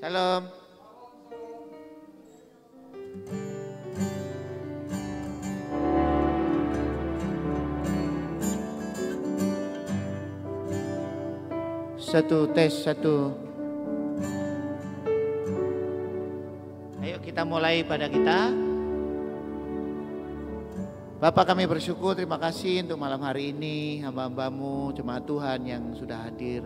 Shalom. Satu, tes, satu. Ayo kita mulai pada kita. Bapak, kami bersyukur, terima kasih untuk malam hari ini, hamba-hambamu, jemaat Tuhan yang sudah hadir.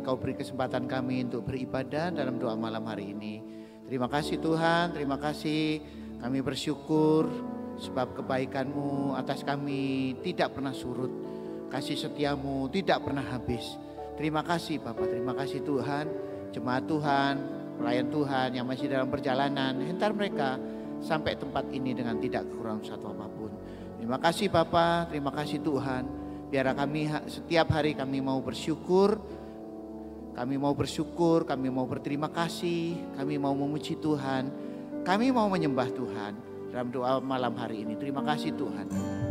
Kau beri kesempatan kami untuk beribadah dalam doa malam hari ini. Terima kasih Tuhan, terima kasih. Kami bersyukur sebab kebaikan-Mu atas kami tidak pernah surut. Kasih setiamu tidak pernah habis. Terima kasih Bapak, terima kasih Tuhan. Jemaat Tuhan, pelayan Tuhan yang masih dalam perjalanan, hentar mereka sampai tempat ini dengan tidak kurang satu apapun. Terima kasih Bapak, terima kasih Tuhan. Biar kami setiap hari kami mau bersyukur, kami mau berterima kasih, kami mau memuji Tuhan, kami mau menyembah Tuhan dalam doa malam hari ini. Terima kasih Tuhan.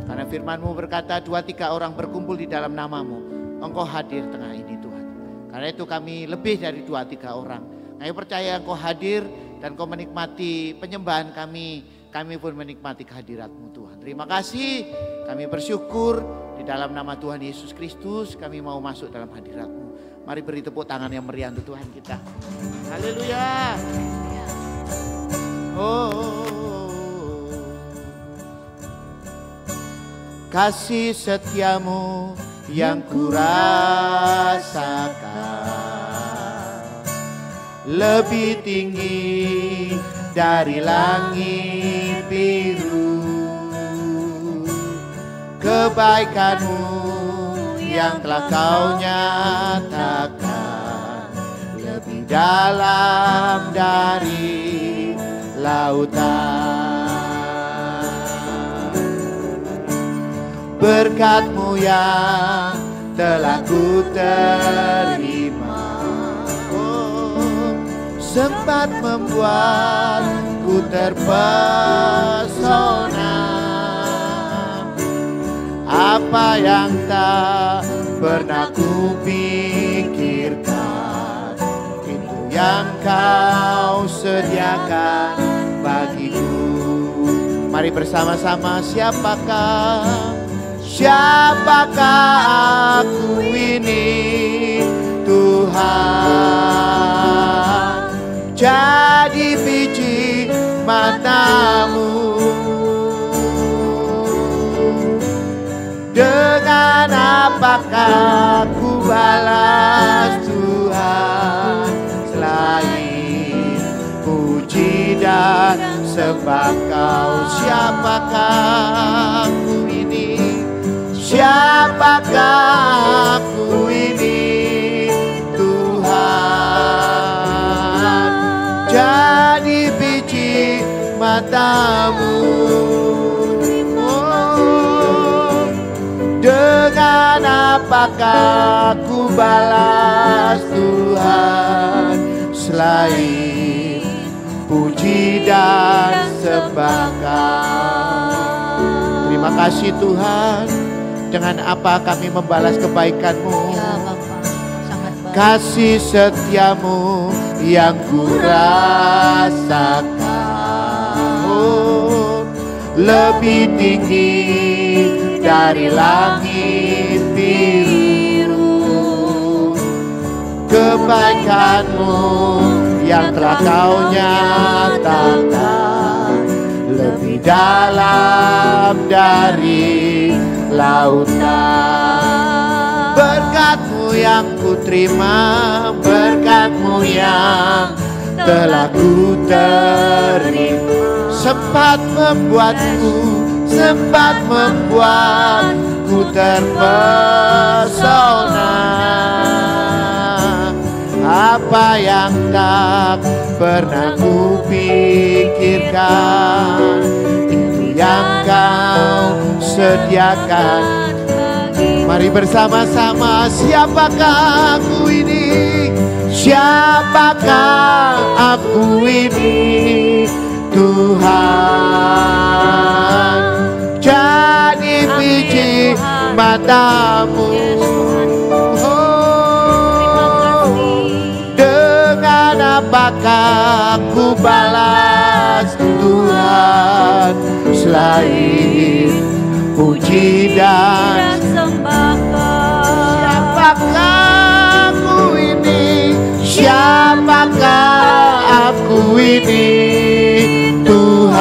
Karena firman-Mu berkata 2-3 orang berkumpul di dalam nama-Mu, Engkau hadir tengah ini Tuhan. Karena itu kami lebih dari 2-3 orang. Kami percaya Engkau hadir dan Engkau menikmati penyembahan kami. Kami pun menikmati kehadirat-Mu Tuhan. Terima kasih, kami bersyukur di dalam nama Tuhan Yesus Kristus. Kami mau masuk dalam hadirat-Mu. Mari beri tepuk tangan yang meriah untuk Tuhan kita. Haleluya. Kasih setiamu yang kurasakan lebih tinggi dari langit biru. Kebaikan-Mu yang telah Kau nyatakan lebih dalam dari lautan. Berkat-Mu yang telah ku terima, sempat membuatku terpesona. Apa yang tak pernah ku pikirkan, itu yang Kau sediakan bagiku. Mari bersama-sama, Siapakah aku ini Tuhan? Jadi biji mata-Mu. Dengan apakah ku balas Tuhan selain puji dan sembah Kau? Siapakah aku ini? Siapakah aku ini Tuhan? Jadi biji mata-Mu. Dengan apakah ku balas Tuhan selain puji dan sembah Kau? Terima kasih Tuhan. Dengan apa kami membalas kebaikan-Mu? Ya Bapak, sangat baik. Kasih setiamu yang ku rasakan lebih tinggi dari langit biru. Kebaikan-Mu yang telah Kau nyatakan lebih dalam dari lautan. Berkat-Mu yang ku terima, berkat-Mu yang telah ku terima, sempat membuatku terpesona. Apa yang tak pernah ku pikirkan, itu yang Kau sediakan. Mari bersama-sama, siapakah aku ini? Siapakah aku ini Tuhan? Jadi biji mata-Mu. Tuhan selain puji dan sembah Kau. siapakah aku ini, siapakah aku ini, Tuhan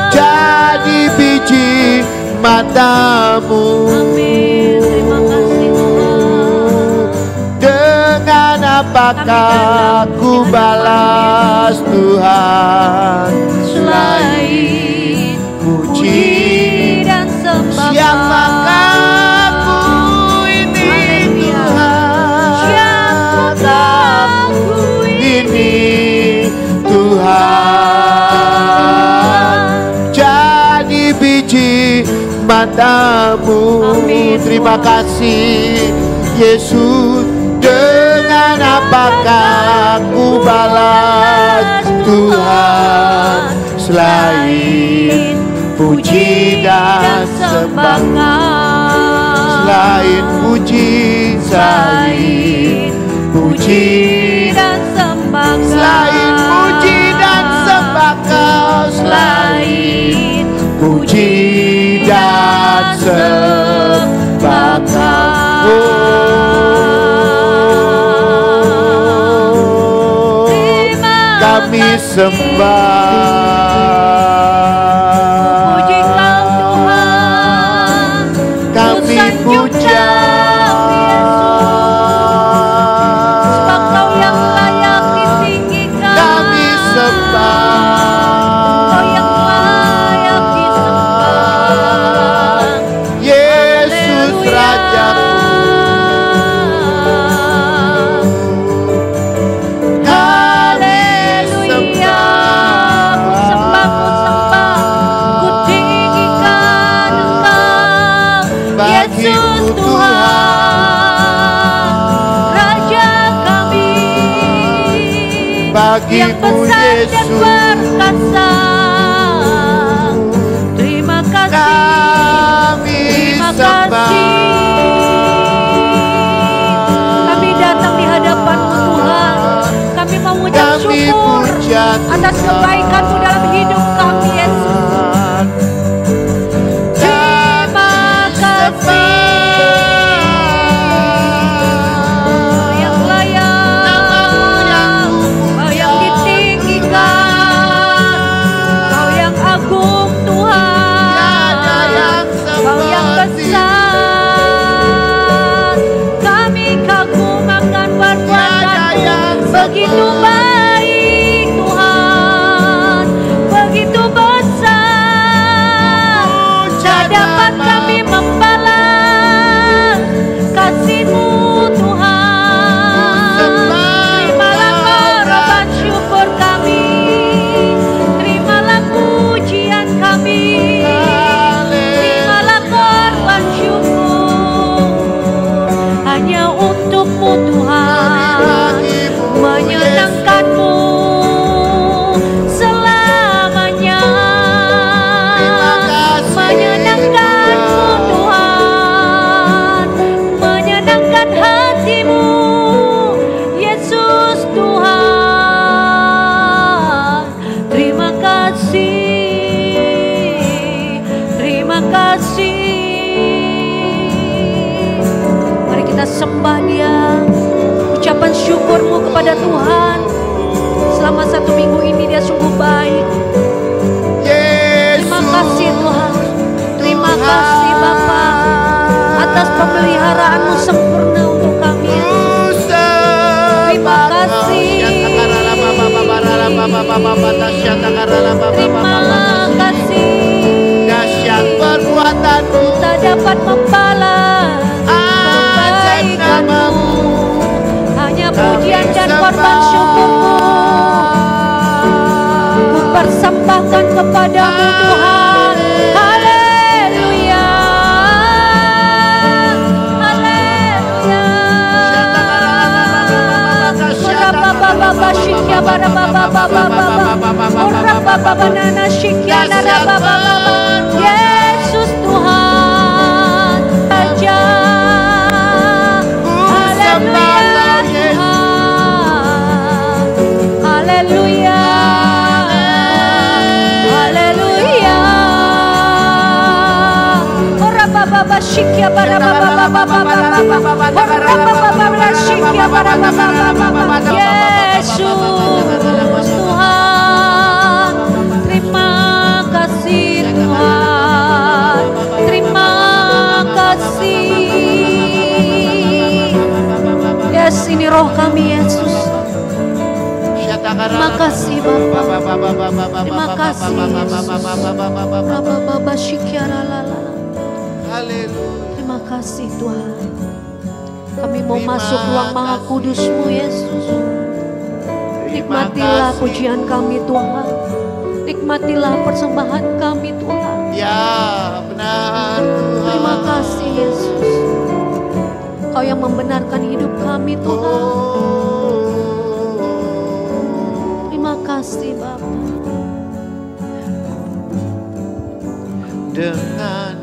jadi biji matamu. Amin. Terima kasih Tuhan. Dengan apakah aku balas Tuhan selain puji dan sembah siapakah aku ini, Tuhan siapakah aku ini, Tuhan jadi biji matamu. Amin, Terima kasih Yesus. Dengan apakah aku balas Tuhan selain puji dan sembah, selain puji, selain puji dan sembah Kau. selain puji dan sembah Kau, selain puji dan sembah Kau. Kami sembah, Puji Kau Tuhan, kami puja, sebab Kau yang layak ditinggikan. kami sembah, Kau yang layak disembah. Yesus Rajaku. Haleluya, ku sembah, ku tinggikan Engkau, Yesus Tuhan, Raja kami, yang Bagimu besar dan Yesus perkasa. Terima kasih, kami terima sembah. kasih. Kami datang di hadapan-Mu Tuhan. Kami mengucap Kami syukur puja atas kebaikan-Mu dalam hidup kami, Yesus. Terima kasih. Kau yang layak, Kau yang ditinggikan, Kau yang agung Tuhan, Kau yang besar. Kami kagum akan perbuatan-Mu, begitu baik Tuhan, begitu besar. Tak dapat kami membalas kasih-Mu Tuhan. Terimalah korban syukur kami, terimalah pujian kami, terimalah korban syukur. Hanya untuk-Mu Tuhan, menyenangkan-Mu selamanya. Menyenangkan-Mu Tuhan, menyenangkan hati-Mu, Yesus Tuhan. Terima kasih, terima kasih. Mari kita sembah Dia, ucapan syukur-Mu kepada Tuhan. Selama 1 minggu ini Dia sungguh baik. Terima kasih Tuhan, terima kasih Bapa atas pemeliharaan-Mu sempurna untuk kami. Terima kasih, terima kasih. Dahsyat perbuatan-Mu, Tak dapat membalas kebaikan-Mu, hanya pujian dan korban syukur-Mu ku persembahkan kepadamu Tuhan. Haleluya, haleluya. Baba shikya bara baba baba baba ora baba banana shikya nara baba baba. Yesus Tuhan Raja. Haleluya Tuhan, haleluya. Yesus Tuhan, terima kasih Tuhan, terima kasih. Yes, ini roh kami Yesus. Terima kasih Bapa, terima kasih Yesus. Terima kasih Tuhan. Kami mau masuk ruang Maha Kudus-Mu Yesus. Nikmatilah pujian kami Tuhan. Nikmatilah persembahan kami Tuhan. Ya benar Tuhan. Terima kasih Yesus. Kau yang membenarkan hidup kami Tuhan. Terima kasih Bapa. Dengan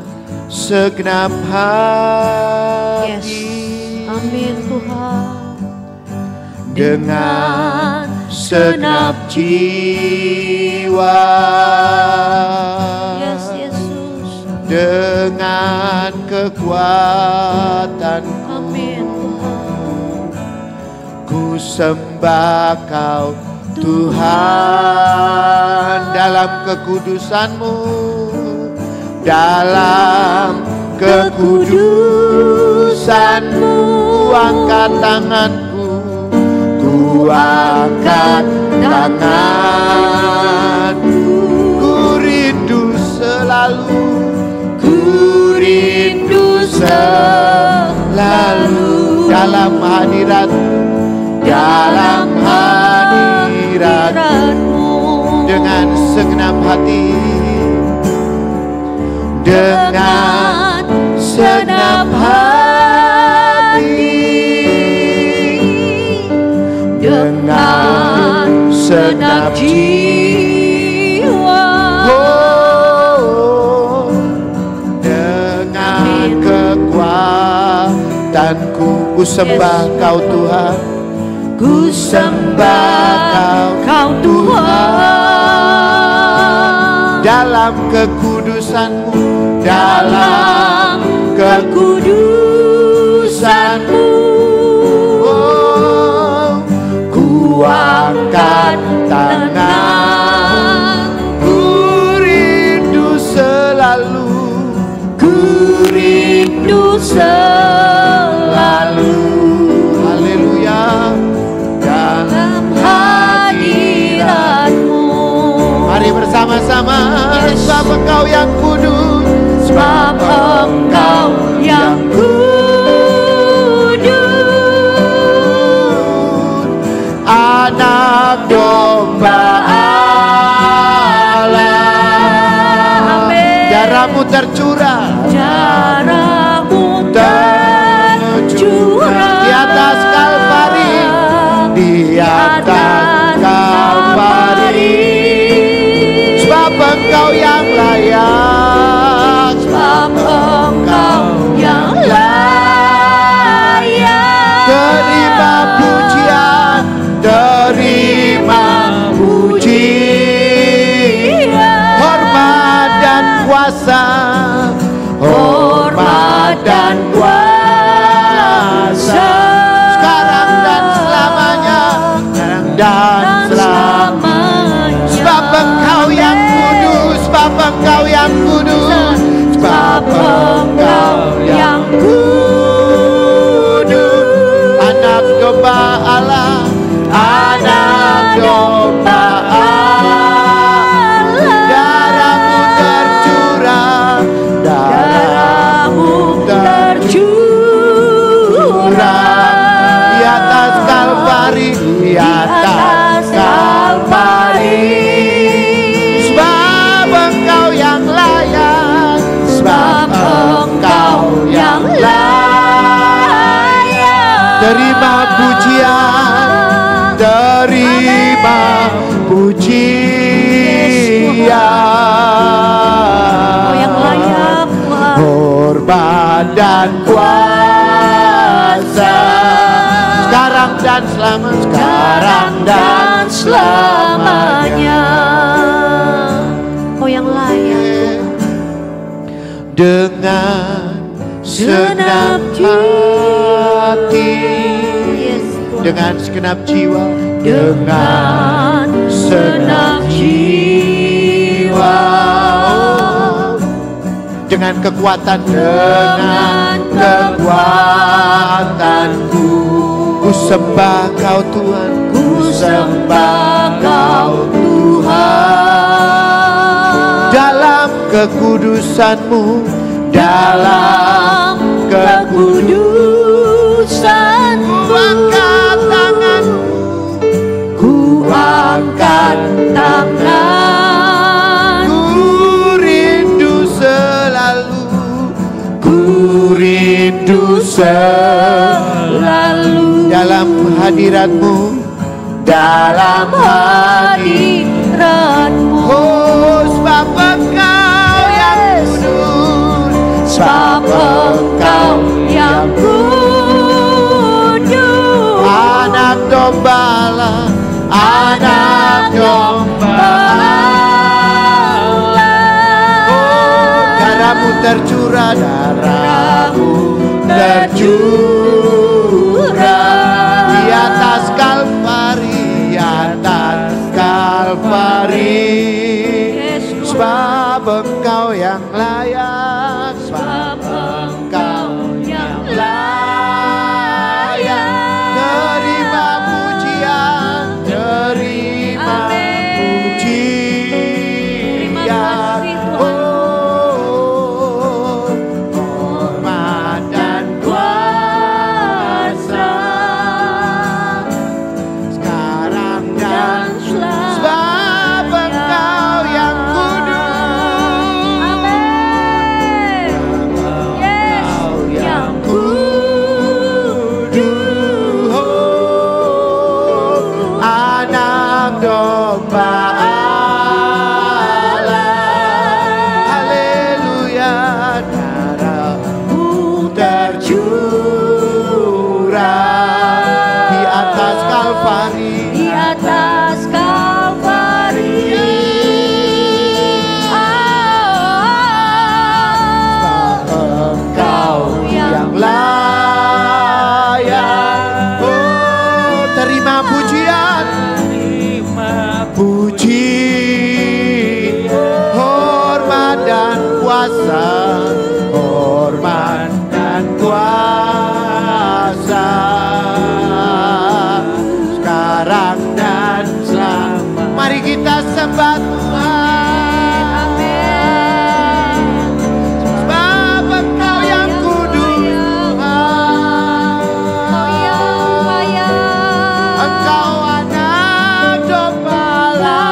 segenap hati. Yes. Amin Tuhan. Dengan segenap jiwa. Yes Yesus. Dengan kekuatan. Amin Tuhan. Ku sembah Kau Tuhan dalam kekudusan-Mu, dalam kekudusan-Mu. Angkat tanganku, ku angkat tanganku. Ku rindu selalu, ku rindu selalu dalam hadirat, dalam hadirat-Mu. Dengan segenap hati, dengan segenap hati, dengan segenap jiwa. Oh, dengan kekuatanku, ku sembah Kau Tuhan. Ku sembah Kau Tuhan dalam kekudusan-Mu, dalam kekudusan-Mu. Oh, ku angkat tangan, ku rindu selalu, ku rindu selalu. Haleluya. Dalam hadirat-Mu. Mari bersama-sama. Sebab Engkau yang kudus, sebab Engkau yang kudus, Anak domba Allah. Darah-Mu tercurah, darah-Mu tercurah di atas Kalvari, di atas Kalvari. Sebab Engkau yang layak, sebab Engkau yang layak. Terima pujian, terima pujian, hormat dan kuasa, hormat dan kuasa, sekarang dan selamanya, sekarang dan selamanya. Sebab Engkau yang kudus, sebab Engkau yang kudus, sebab Engkau yang kudus. Anak domba Allah, anak domba Allah. Darah-Mu tercurah, darah-Mu tercurah di atas Kalvari, di atas Kalvari. Sebab Engkau yang layak, sebab Engkau yang layak. Terima pujian, terima pujian. Kau yang layak Tuhan. Hormat dan kuasa, sekarang dan selamanya, sekarang dan selamanya. Kau yang layak. Dengan segenap hati, dengan segenap jiwa, dengan segenap jiwa, dengan kekuatan, dengan kekuatanku, ku sembah Kau Tuhan, ku sembah Kau Tuhan, dalam kekudusan-Mu, dalam kekudusan-Mu. Ku angkat tangan, ku rindu selalu, ku rindu selalu dalam hadirat-Mu, dalam hadirat-Mu. Oh, sebab Engkau yang kudus, sebab Engkau yang kudus, anak domba Allah, anak domba Allah. Oh, darah-Mu tercurah, darah-Mu tercurah di atas Kalvari, di atas Kalvari. Sebab Engkau yang layak, sebab Engkau yang layak. Terima pujian, terima pujian. Oh, hormat dan kuasa sekarang dan selalu. Sebab Engkau yang kudus, amin. Yes, yang kudus, oh, anak domba Allah. Haleluya, darah-Mu tercurah di atas Kalvari, di atas Kalvari. Engkau yang layak. Oh, terima pujian, terima puji, hormat dan kuasa, hormat dan kuasa sekarang dan selamanya. Mari kita sembah Tuhan, amin. Sebab Engkau yang kudus, Engkau anak domba Allah.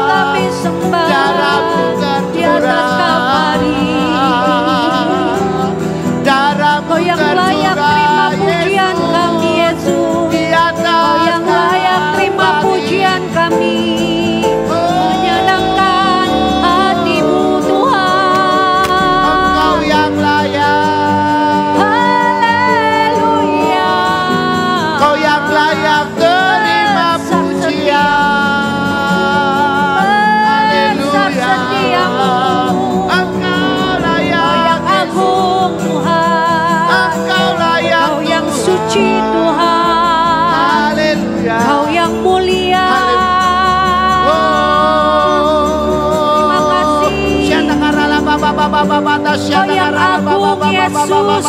Kami sembah, darah-Mu tercurah, darah-Mu yang layak terima pujian kami, Yesus. Kau yang layak terima pujian kami, menyenangkan hati-Mu Tuhan. Engkau yang layak, haleluya. Kau yang layak terima pujian, haleluya. Engkau layak, Kau yang agung Tuhan, Engkau layak, Kau yang suci Tuhan, haleluya. Kau yang mulia. Terima kasih. Kau yang agung Yesus,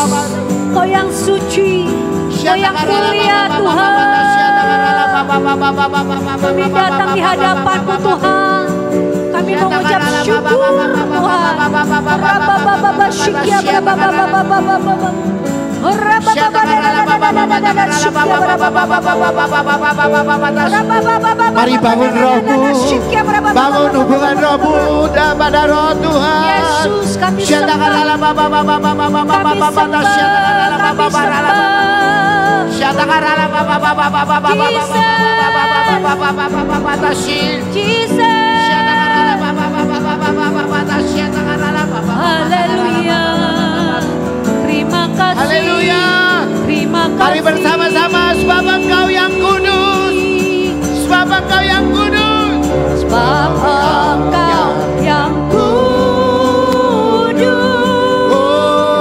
Kau yang suci, Kau yang mulia Tuhan. Kami datang di hadapan-Mu Tuhan, kami mengucap syukur Tuhan. Mari bangun rohmu, bangun hubungan rohmu pada roh Tuhan. Yesus, kami sembah, haleluya. Terima kasih. Haleluya. Terima kasih. Mari bersama-sama, sebab Engkau yang kudus, sebab Engkau yang kudus, sebab Engkau yang kudus. Oh,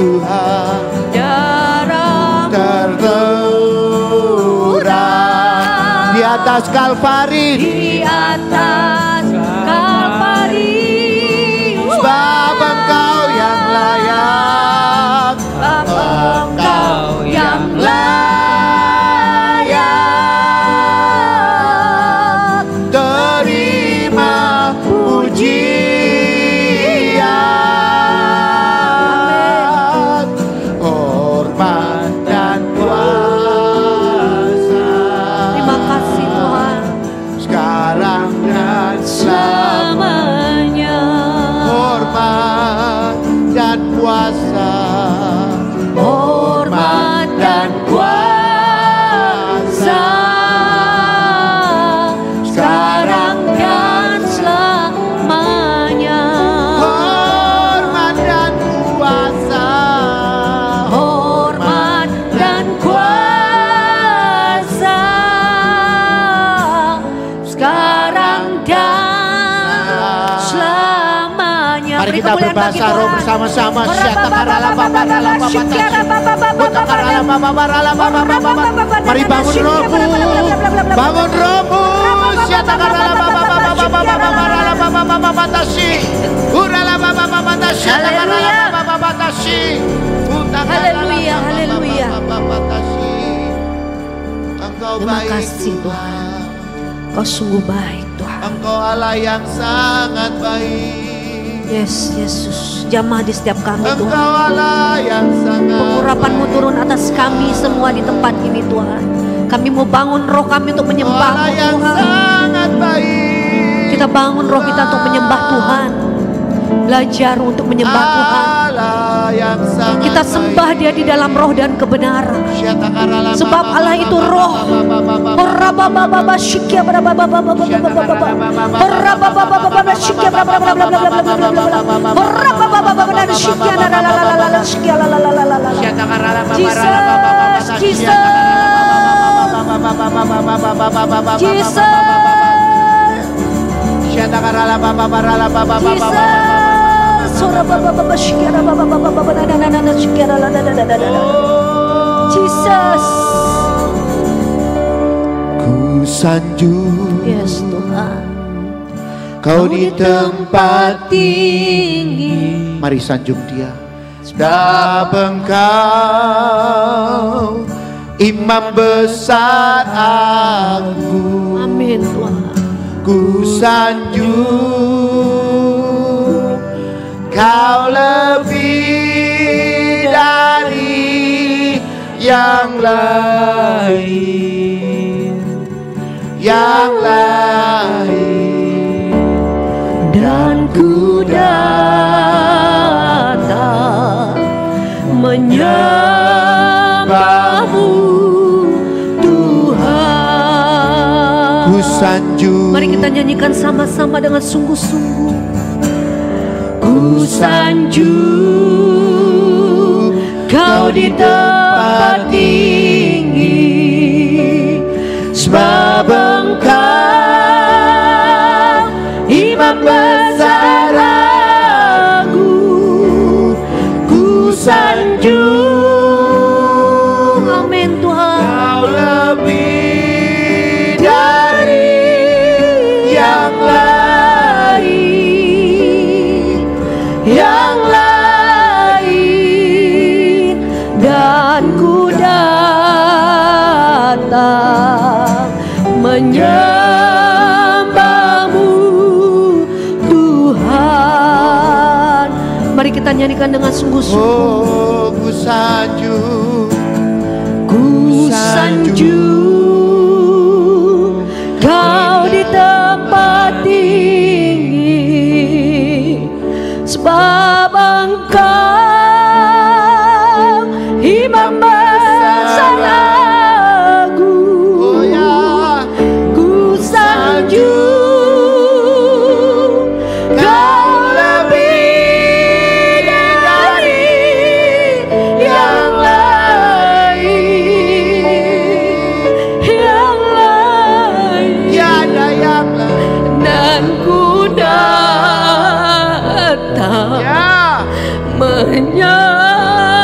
Tuhan darah tercurah di atas Kalvari, di atas Kalvari. sebab Engkau yang layak, Engkau yang layak, terima pujian, hormat dan kuasa. Terima kasih Tuhan, Sekarang dan selamanya. hormat dan kuasa, Hormat dan kuasa, sekarang dan selamanya. hormat dan kuasa, Hormat dan kuasa, sekarang dan selamanya. Mari kita berbahasa roh bersama-sama. Mari bangun rohmu, bangun rohmu. Haleluya, haleluya. Engkau Terima baik kasih Tuhan, Kau sungguh baik Tuhan. Engkau Allah yang sangat baik. Yes, Yesus, jamah di setiap kami Engkau Tuhan. Allah yang sangat Pengurapan-Mu turun atas kami semua di tempat ini Tuhan. Kami mau bangun roh kami untuk menyembah-Mu Allah yang Tuhan. sangat baik. Kita bangun roh kita untuk menyembah Tuhan. Belajar untuk menyembah Tuhan. Allah yang sangat Kita sembah Dia di dalam roh dan kebenaran. Sebab Allah itu roh. Jesus. Ku sanjung, Yes Tuhan. Kau di tempat tinggi. Mari sanjung Dia. Sebab Engkau Imam besar aku. Amin Tuhan. Ku sanjung Kau lebih dari yang lain, yang lain. Dan ku datang menyembah-Mu Tuhan. Ku sanjung. Mari kita nyanyikan sama-sama dengan sungguh-sungguh. Ku sanjung Kau di tempat tinggi, sebab Engkau Imam besar aku. Ku sanjung, amin Tuhan. Kau lebih dari yang lain, Yang lain, dan ku datang menyembah-Mu Tuhan. Mari kita nyanyikan dengan sungguh-sungguh. Oh, ku sanjung, Ku sanjung Kau di tempat tinggi, sebab Engkau Imam besar aku. oh ya, Ku sanjung Kau lebih dari yang lain, yang lain. tiada yang lain. Dan ku datang Ya, menyembah-Mu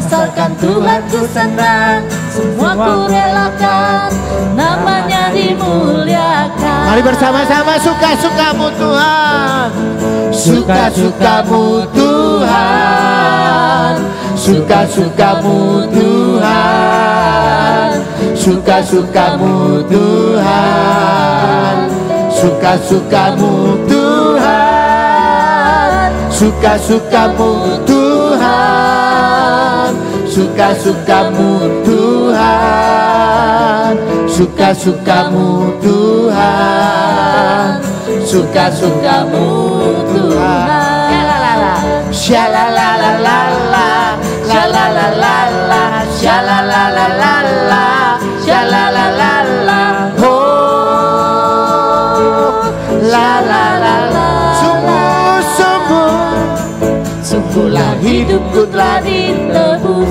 asalkan Tuhan ku senang, semua ku relakan, namanya dimuliakan. Mari bersama-sama, suka-sukamu Tuhan, suka-sukamu Tuhan, suka-sukamu Tuhan, suka-sukamu Tuhan, suka-sukamu Tuhan, suka-sukamu Tuhan, suka-sukamu Tuhan, suka-sukamu Tuhan, suka-sukamu Tuhan. Shalalalalala, shalalalala, shalalalalala, shalalalala, oh, la la la la. Sungguhlah hidupku telah ditebus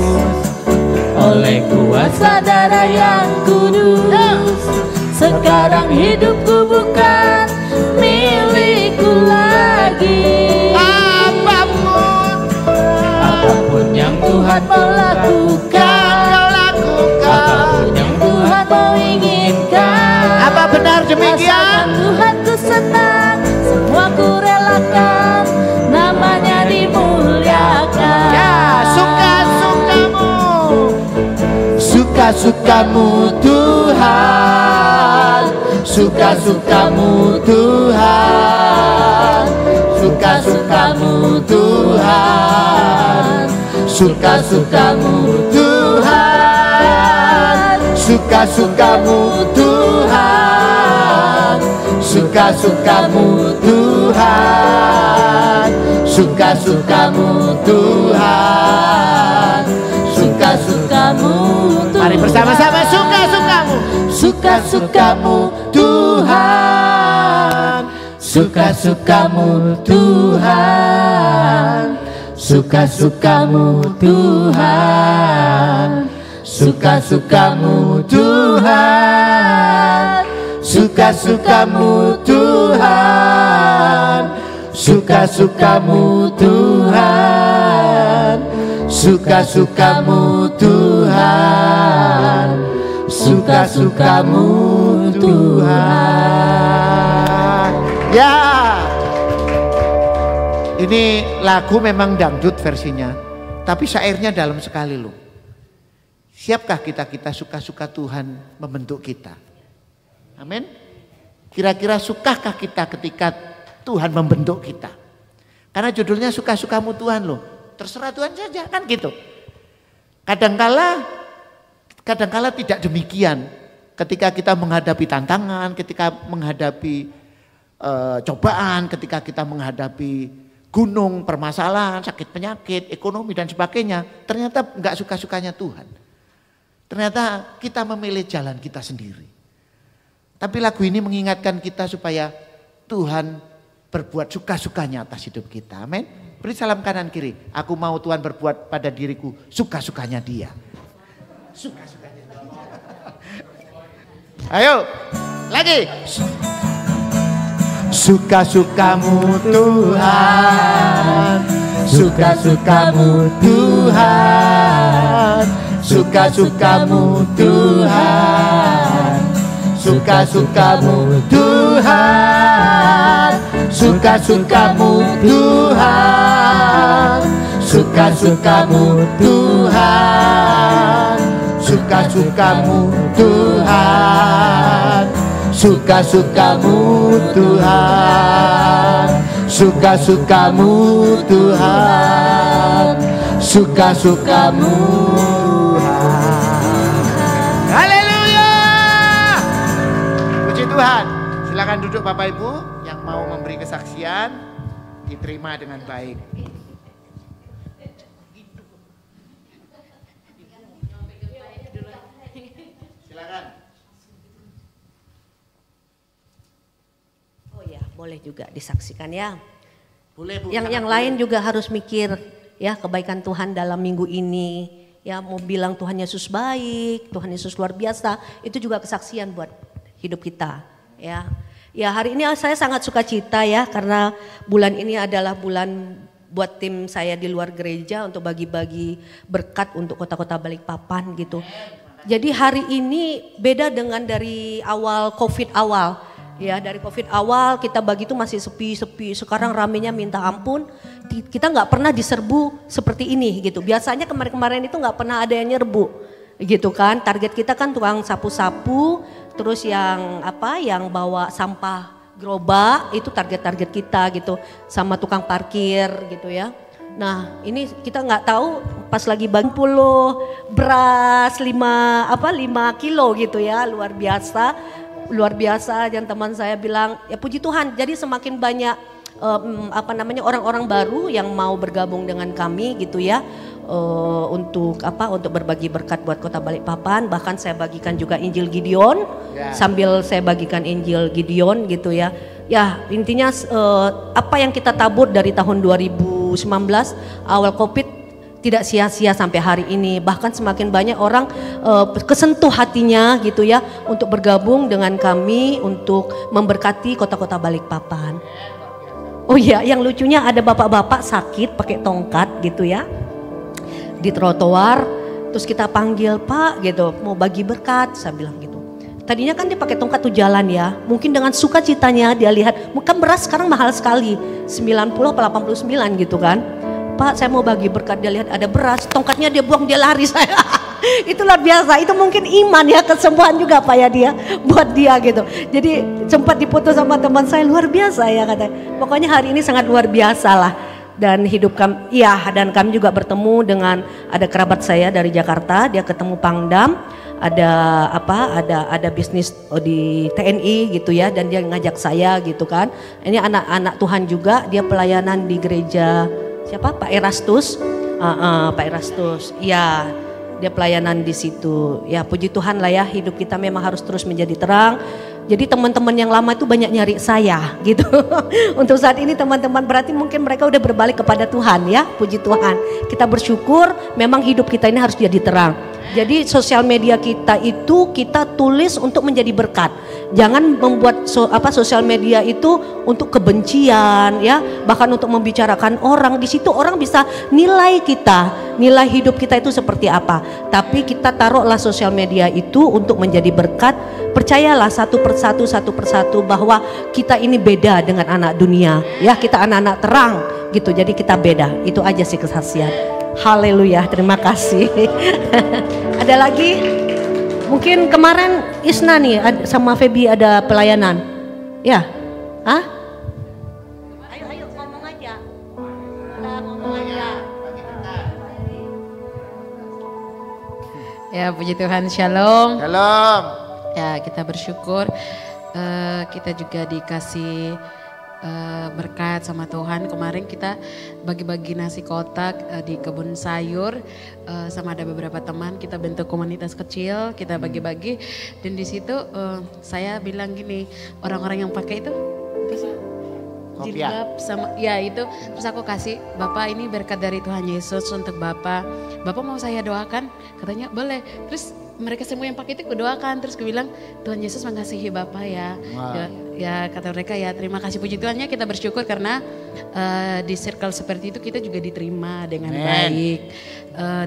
oleh kuasa darah yang kudus. Sekarang hidupku bukan milikku lagi. Apapun yang Tuhan mau lakukan, apapun yang Tuhan mau inginkan, Apa benar demikian? asalkan Tuhan ku senang, semua ku relakan, namanya dimuliakan. Ya, suka-sukamu, suka-sukamu Tuhan, suka-sukamu Tuhan, suka-sukamu Tuhan, suka-sukamu Tuhan, suka-sukamu Tuhan, suka-sukamu Tuhan, suka-sukamu Tuhan, suka-sukamu Tuhan. Mari bersama-sama, suka-sukamu, suka-sukamu Tuhan, suka-sukamu Tuhan, suka-sukamu Tuhan, suka-sukamu Tuhan, suka-sukamu Tuhan, suka-sukamu Tuhan, suka-sukamu Tuhan, suka-sukamu Tuhan. Ya, ini lagu memang dangdut versinya, tapi syairnya dalam sekali loh. Siapkah kita suka-suka Tuhan membentuk kita? Amin. Kira-kira sukakah kita ketika Tuhan membentuk kita? Karena judulnya suka-sukamu Tuhan loh. Terserah Tuhan saja, kan gitu. Kadangkala tidak demikian. Ketika kita menghadapi tantangan, ketika menghadapi cobaan, ketika kita menghadapi gunung, permasalahan, sakit penyakit, ekonomi dan sebagainya, ternyata enggak suka-sukanya Tuhan. Ternyata kita memilih jalan kita sendiri. Tapi lagu ini mengingatkan kita supaya Tuhan berbuat suka-sukanya atas hidup kita. Amin. Beri salam kanan kiri. Aku mau Tuhan berbuat pada diriku suka-sukanya Dia. Suka-sukanya Dia. Ayo, lagi. Suka-sukamu Tuhan, suka-sukamu Tuhan, suka-sukamu Tuhan, suka-sukamu Tuhan, suka-sukamu Tuhan, suka-sukamu Tuhan, suka-sukamu Tuhan, suka-sukamu Tuhan, suka-sukamu Tuhan, suka-sukamu Tuhan. Haleluya. Puji Tuhan. Silakan duduk Bapak Ibu yang mau memberi kesaksian, diterima dengan baik. Silakan. Oh ya, boleh juga disaksikan ya. Boleh Bu. Yang lain juga harus mikir ya kebaikan Tuhan dalam minggu ini. Ya mau bilang Tuhan Yesus baik, Tuhan Yesus luar biasa, itu juga kesaksian buat hidup kita. Ya, ya hari ini saya sangat sukacita ya karena bulan ini adalah bulan buat tim saya di luar gereja untuk bagi-bagi berkat untuk kota-kota Balikpapan gitu. Jadi hari ini beda dengan dari awal COVID awal. Ya, dari COVID awal kita bagi itu masih sepi-sepi. Sekarang ramenya minta ampun. Kita nggak pernah diserbu seperti ini gitu. Biasanya kemarin-kemarin itu nggak pernah ada yang nyerbu gitu kan. Target kita kan tukang sapu-sapu, terus yang bawa sampah gerobak itu target-target kita gitu, sama tukang parkir gitu ya. Nah ini kita nggak tahu pas lagi bagi puluh beras 5 kilo gitu ya, luar biasa. Dan teman saya bilang ya puji Tuhan, jadi semakin banyak orang-orang baru yang mau bergabung dengan kami gitu ya. Untuk berbagi berkat buat kota Balikpapan. Bahkan saya bagikan juga Injil Gideon sambil saya bagikan Injil Gideon gitu ya. Ya intinya apa yang kita tabur dari tahun 2019 awal COVID tidak sia-sia sampai hari ini. Bahkan semakin banyak orang kesentuh hatinya gitu ya untuk bergabung dengan kami untuk memberkati kota-kota Balikpapan. Oh iya, yang lucunya ada bapak-bapak sakit pakai tongkat gitu ya di trotoar, terus kita panggil Pak gitu, mau bagi berkat, saya bilang gitu. Tadinya kan dia pakai tongkat tuh jalan ya, mungkin dengan sukacitanya dia lihat, kan beras sekarang mahal sekali, 90 atau 89 gitu kan. Pak saya mau bagi berkat, dia lihat ada beras, tongkatnya dia buang, dia lari saya. Itu luar biasa, itu mungkin iman ya, kesembuhan juga Pak ya dia, buat dia gitu. Jadi sempat diputus sama teman saya, luar biasa ya katanya. Pokoknya hari ini sangat luar biasa lah. Dan hidup kami, dan kami juga bertemu dengan ada kerabat saya dari Jakarta, dia ketemu Pangdam, ada bisnis di TNI gitu ya, dan dia ngajak saya gitu kan. Ini anak-anak Tuhan juga, dia pelayanan di gereja siapa? Pak Erastus, Pak Erastus, ya dia pelayanan di situ. Ya puji Tuhan lah ya, hidup kita memang harus terus menjadi terang. Jadi teman-teman yang lama itu banyak nyari saya gitu. Untuk saat ini teman-teman berarti mungkin mereka udah berbalik kepada Tuhan ya, puji Tuhan. Kita bersyukur memang hidup kita ini harus jadi terang. Jadi sosial media kita itu kita tulis untuk menjadi berkat. Jangan membuat sosial media itu untuk kebencian ya, bahkan untuk membicarakan orang. Di situ orang bisa nilai kita, nilai hidup kita itu seperti apa. Tapi kita taruhlah sosial media itu untuk menjadi berkat. Percayalah satu persatu bahwa kita ini beda dengan anak dunia ya, kita anak-anak terang gitu, jadi kita beda. Itu aja sih kesaksian. Haleluya, terima kasih. Ada lagi? Mungkin kemarin Isna nih sama Feby ada pelayanan ya? Hah? Ayo ngomong aja. Ngomong aja. Ya puji Tuhan, shalom. Shalom. Ya kita bersyukur kita juga dikasih berkat sama Tuhan. Kemarin kita bagi-bagi nasi kotak di kebun sayur sama ada beberapa teman, kita bentuk komunitas kecil, kita bagi-bagi. Dan di situ saya bilang gini, orang-orang yang pakai itu jilbab sama ya itu, terus aku kasih, Bapak ini berkat dari Tuhan Yesus untuk Bapak mau saya doakan? Katanya boleh. Terus mereka semua yang pakai itu kudoakan, terus aku bilang Tuhan Yesus mengasihi Bapak ya. Ya kata mereka ya terima kasih, puji Tuhan ya, kita bersyukur karena di circle seperti itu kita juga diterima dengan baik.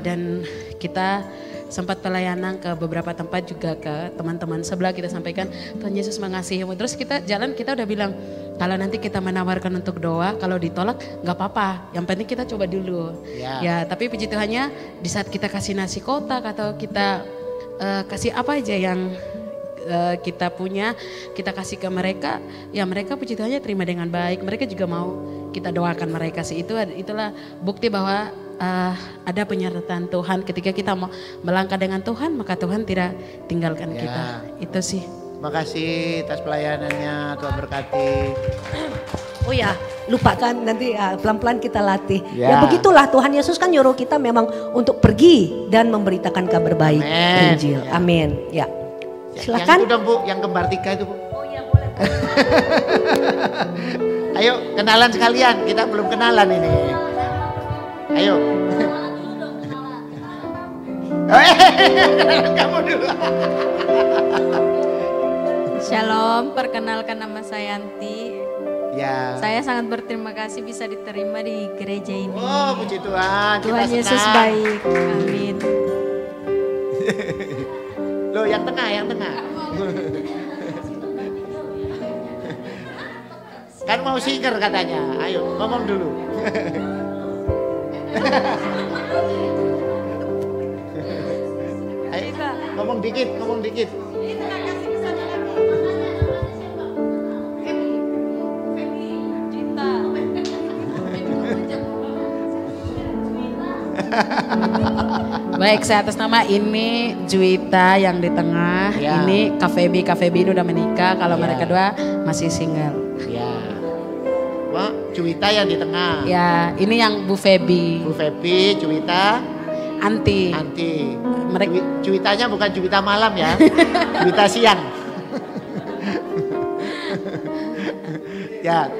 Dan kita sempat pelayanan ke beberapa tempat juga ke teman-teman sebelah, kita sampaikan Tuhan Yesus mengasihimu. Terus kita jalan, kita udah bilang kalau nanti kita menawarkan untuk doa, kalau ditolak gak apa-apa, yang penting kita coba dulu. Ya tapi puji Tuhannya di saat kita kasih nasi kotak atau kita kasih apa aja yang kita punya, kita kasih ke mereka, ya mereka puji Tuhannya terima dengan baik. Mereka juga mau kita doakan mereka sih. Itulah bukti bahwa ada penyertaan Tuhan. Ketika kita mau melangkah dengan Tuhan, maka Tuhan tidak tinggalkan kita. Itu sih. Makasih atas pelayanannya, Tuhan berkati. Oh ya, lupa kan nanti pelan-pelan kita latih. Ya begitulah, Tuhan Yesus kan nyuruh kita memang untuk pergi dan memberitakan kabar baik Injil. Amin. Ya. Silakan. Yang itu dong Bu, yang kembar 3 itu Bu. Oh iya boleh. Ayo kenalan sekalian, kita belum kenalan ini. Ayo. Kenalan kamu dulu. Shalom, perkenalkan nama saya Yanti. Ya. Saya sangat berterima kasih bisa diterima di gereja ini. Oh, puji Tuhan. Tuhan kita Yesus senang. baik. Amin. Loh, yang tengah, yang tengah. Kan mau singer katanya. Ayo, ngomong dulu. Ayo, ngomong dikit, ngomong dikit. Baik, saya atas nama ini Juwita yang di tengah, Ya. ini Kak Febi ini udah menikah, kalau Ya. mereka dua masih single. Ya. Wah, Juwita yang di tengah. Ya, ini yang Bu Febi, Bu Febi, Juwita, Anti. Anti. Mereka- Juwitanya bukan Juwita malam ya. Juwita siang. Ya.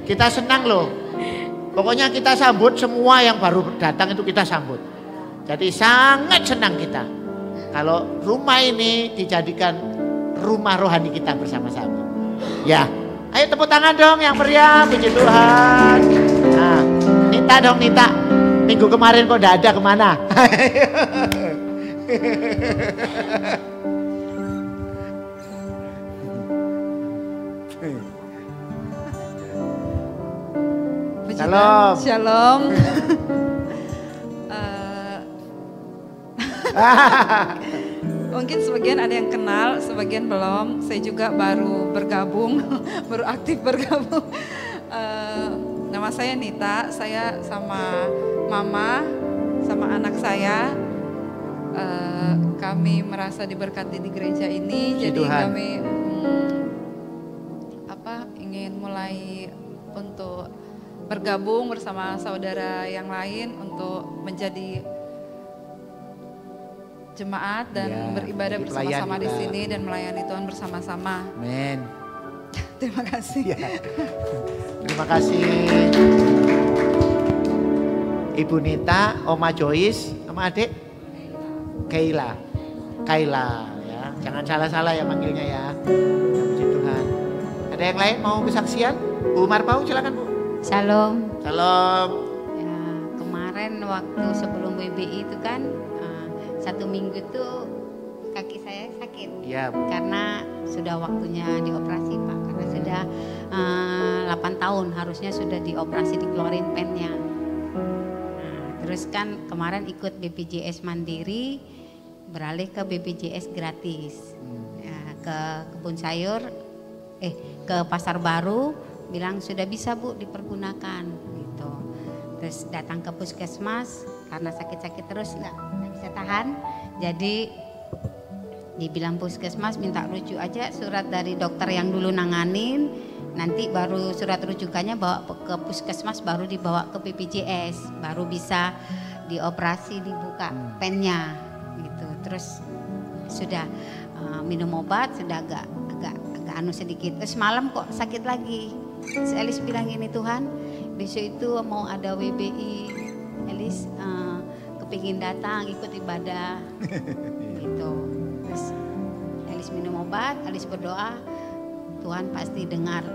Kita senang loh. Pokoknya kita sambut semua yang baru datang itu kita sambut. Jadi sangat senang kita. Kalau rumah ini dijadikan rumah rohani kita bersama-sama. Ya. Ayo tepuk tangan dong yang meriah, puji Tuhan. Nah, Nita dong Nita. Minggu kemarin kok udah ada kemana? Shalom. Shalom. Mungkin sebagian ada yang kenal, sebagian belum. Saya juga baru bergabung, baru aktif bergabung. Nama saya Nita, saya sama mama, sama anak saya. Kami merasa diberkati di gereja ini, Puji jadi Tuhan. kami ingin mulai untuk bergabung bersama saudara yang lain untuk menjadi jemaat dan Ya, beribadah menjadi bersama-sama pelayan di juga. sini dan melayani Tuhan bersama-sama. Amin. Terima kasih. Ya. Terima kasih Ibu Nita, Oma Joyce, sama adik Kaila. Kaila ya. Jangan salah-salah ya manggilnya ya. Ya, puji Tuhan. Ada yang lain mau kesaksian? Bu Marpau silakan Bu. Shalom. Salam. Ya, kemarin waktu sebelum WBI itu kan 1 minggu tuh kaki saya sakit Ya, Bu. karena sudah waktunya dioperasi Pak, karena sudah 8 tahun harusnya sudah dioperasi, dikeluarin pennya. Nah, terus kan kemarin ikut BPJS Mandiri beralih ke BPJS gratis. Ya, ke kebun sayur ke pasar baru bilang sudah bisa Bu dipergunakan gitu. Terus datang ke puskesmas karena sakit-sakit terus nggak bisa tahan, jadi dibilang puskesmas minta rujuk aja surat dari dokter yang dulu nanganin, nanti baru surat rujukannya bawa ke puskesmas, baru dibawa ke BPJS, baru bisa dioperasi, dibuka pennya gitu. Terus sudah minum obat, sudah agak anu sedikit. Terus malam kok sakit lagi. Terus Elis bilang gini, Tuhan besok itu mau ada WBI, Elis kepingin datang ikut ibadah gitu. Terus Elis minum obat, Elis berdoa, Tuhan pasti dengar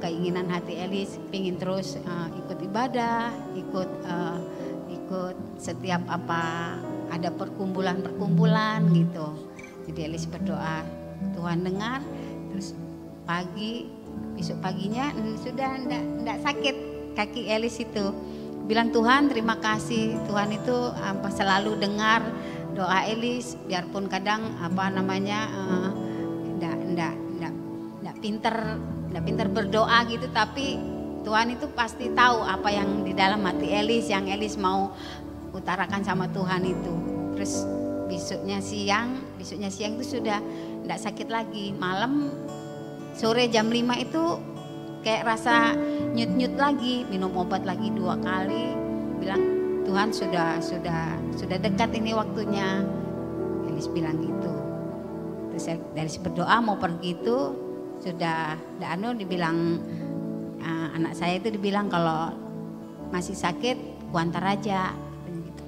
keinginan hati Elis, pingin terus ikut ibadah, ikut setiap ada perkumpulan gitu. Jadi Elis berdoa, Tuhan dengar. Terus besok paginya sudah enggak sakit kaki Elis itu. Bilang Tuhan terima kasih, Tuhan itu selalu dengar doa Elis, biarpun kadang enggak pinter berdoa gitu, tapi Tuhan itu pasti tahu apa yang di dalam hati Elis, yang Elis mau utarakan sama Tuhan itu. Terus besoknya siang itu sudah enggak sakit lagi. Malam sore jam 5 itu kayak rasa nyut-nyut lagi, minum obat lagi 2 kali, bilang Tuhan sudah dekat ini waktunya. Elis bilang gitu. Terus Elis berdoa mau pergi itu sudah dibilang anak saya itu dibilang kalau masih sakit kuantar aja gitu.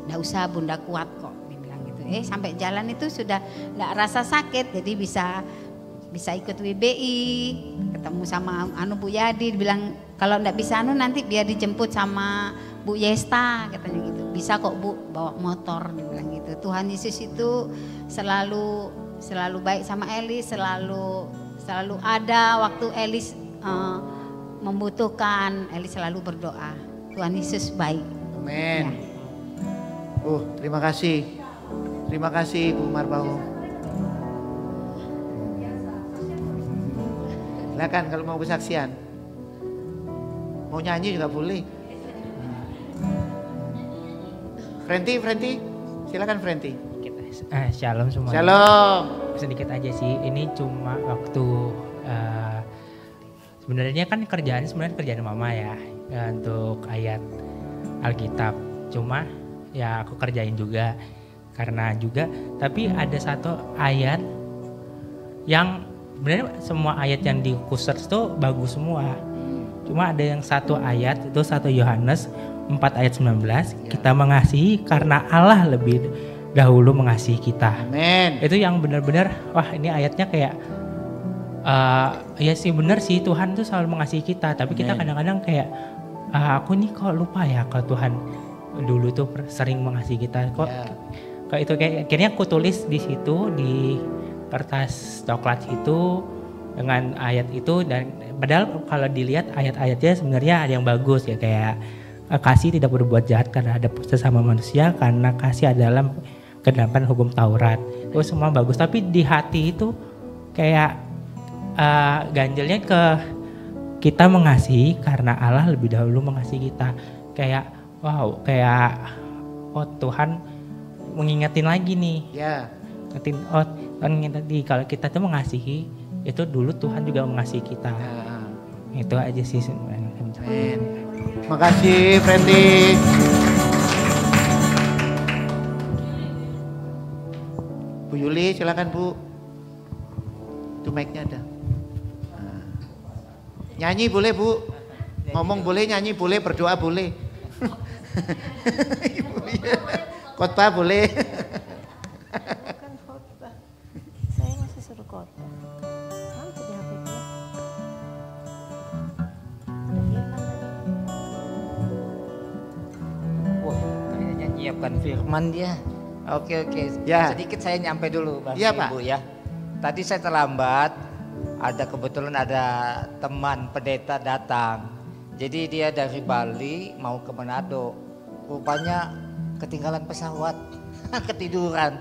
Nggak usah bunda kuat kok, dibilang gitu. Sampai jalan itu sudah nggak rasa sakit, jadi bisa bisa ikut WBI, ketemu sama Bu Yadi, bilang kalau enggak bisa nanti biar dijemput sama Bu Yesta, katanya gitu. Bisa kok Bu bawa motor, dibilang gitu. Tuhan Yesus itu selalu baik sama Elis, selalu ada waktu Elis membutuhkan, Elis selalu berdoa. Tuhan Yesus baik. Amin. Ya. Terima kasih. Terima kasih Bu Marbawo. Silakan kalau mau kesaksian. Mau nyanyi juga boleh. Frenti, silakan Frenti. Shalom semuanya. Shalom. Sedikit aja sih, ini cuma waktu sebenarnya kan kerjaan mama ya, untuk ayat Alkitab. Cuma ya aku kerjain juga karena juga, tapi ada satu ayat yang sebenarnya semua ayat yang di Kusers tuh bagus semua. Cuma ada yang satu ayat itu 1 Yohanes 4 ayat 19, kita mengasihi karena Allah lebih dahulu mengasihi kita. Amin. Itu yang benar-benar, wah ini ayatnya kayak ya sih benar sih, Tuhan tuh selalu mengasihi kita. Tapi kita kadang-kadang kayak aku nih kok lupa ya kalau Tuhan dulu tuh sering mengasihi kita. Kok kayak itu kayak akhirnya aku tulis di situ di kertas coklat itu dengan ayat itu, dan padahal kalau dilihat ayat-ayatnya sebenarnya ada yang bagus ya, kayak kasih tidak berbuat jahat karena ada sesama manusia, karena kasih adalah kegenapan hukum Taurat. Itu semua bagus, tapi di hati itu kayak ganjelnya ke kita mengasihi karena Allah lebih dahulu mengasihi kita. Kayak wow, kayak Tuhan mengingetin lagi nih. Ya. Ngingetin tadi kalau kita tuh mengasihi, itu dulu Tuhan juga mengasihi kita. Itu aja sih sebenarnya. Amin. Makasih Frenti. Bu Yuli silakan Bu. Itu mic-nya ada. Nyanyi boleh Bu. Ngomong boleh, nyanyi boleh, berdoa boleh. Khotbah boleh. Bukan khotbah. Saya masih suruh khotbah. Mana di HP nya? Wah, kayaknya nyiapkan firman dia. Oke. Ya. Sedikit saya nyampe dulu Bapak Ya, Ibu ya. Tadi saya terlambat. Kebetulan ada teman pendeta datang. Jadi dia dari Bali mau ke Manado. Rupanya ketinggalan pesawat, ketiduran.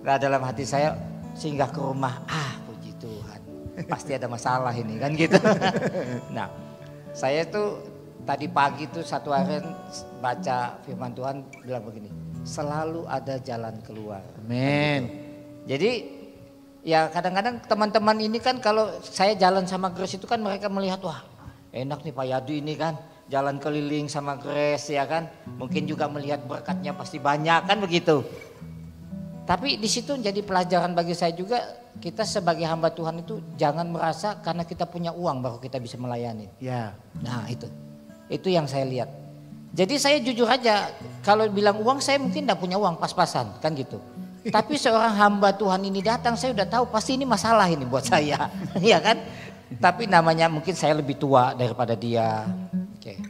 Nah, dalam hati saya singgah ke rumah. Puji Tuhan. Pasti ada masalah ini kan gitu. Nah, saya tuh tadi pagi tuh satu hari baca firman Tuhan bilang begini. Selalu ada jalan keluar. Amin. Jadi ya kadang-kadang teman-teman ini kan kalau saya jalan sama Grace itu kan mereka melihat wah enak nih Pak Yadu ini kan jalan keliling sama Grace ya kan. Mungkin juga melihat berkatnya pasti banyak kan begitu. Tapi di situ jadi pelajaran bagi saya juga, kita sebagai hamba Tuhan itu jangan merasa karena kita punya uang baru kita bisa melayani. Ya. Nah itu yang saya lihat. Jadi saya jujur aja kalau bilang uang saya mungkin tidak punya uang pas-pasan kan gitu. Tapi seorang hamba Tuhan ini datang, saya udah tahu pasti ini masalah ini buat saya, ya kan? Tapi namanya mungkin saya lebih tua daripada dia. Oke.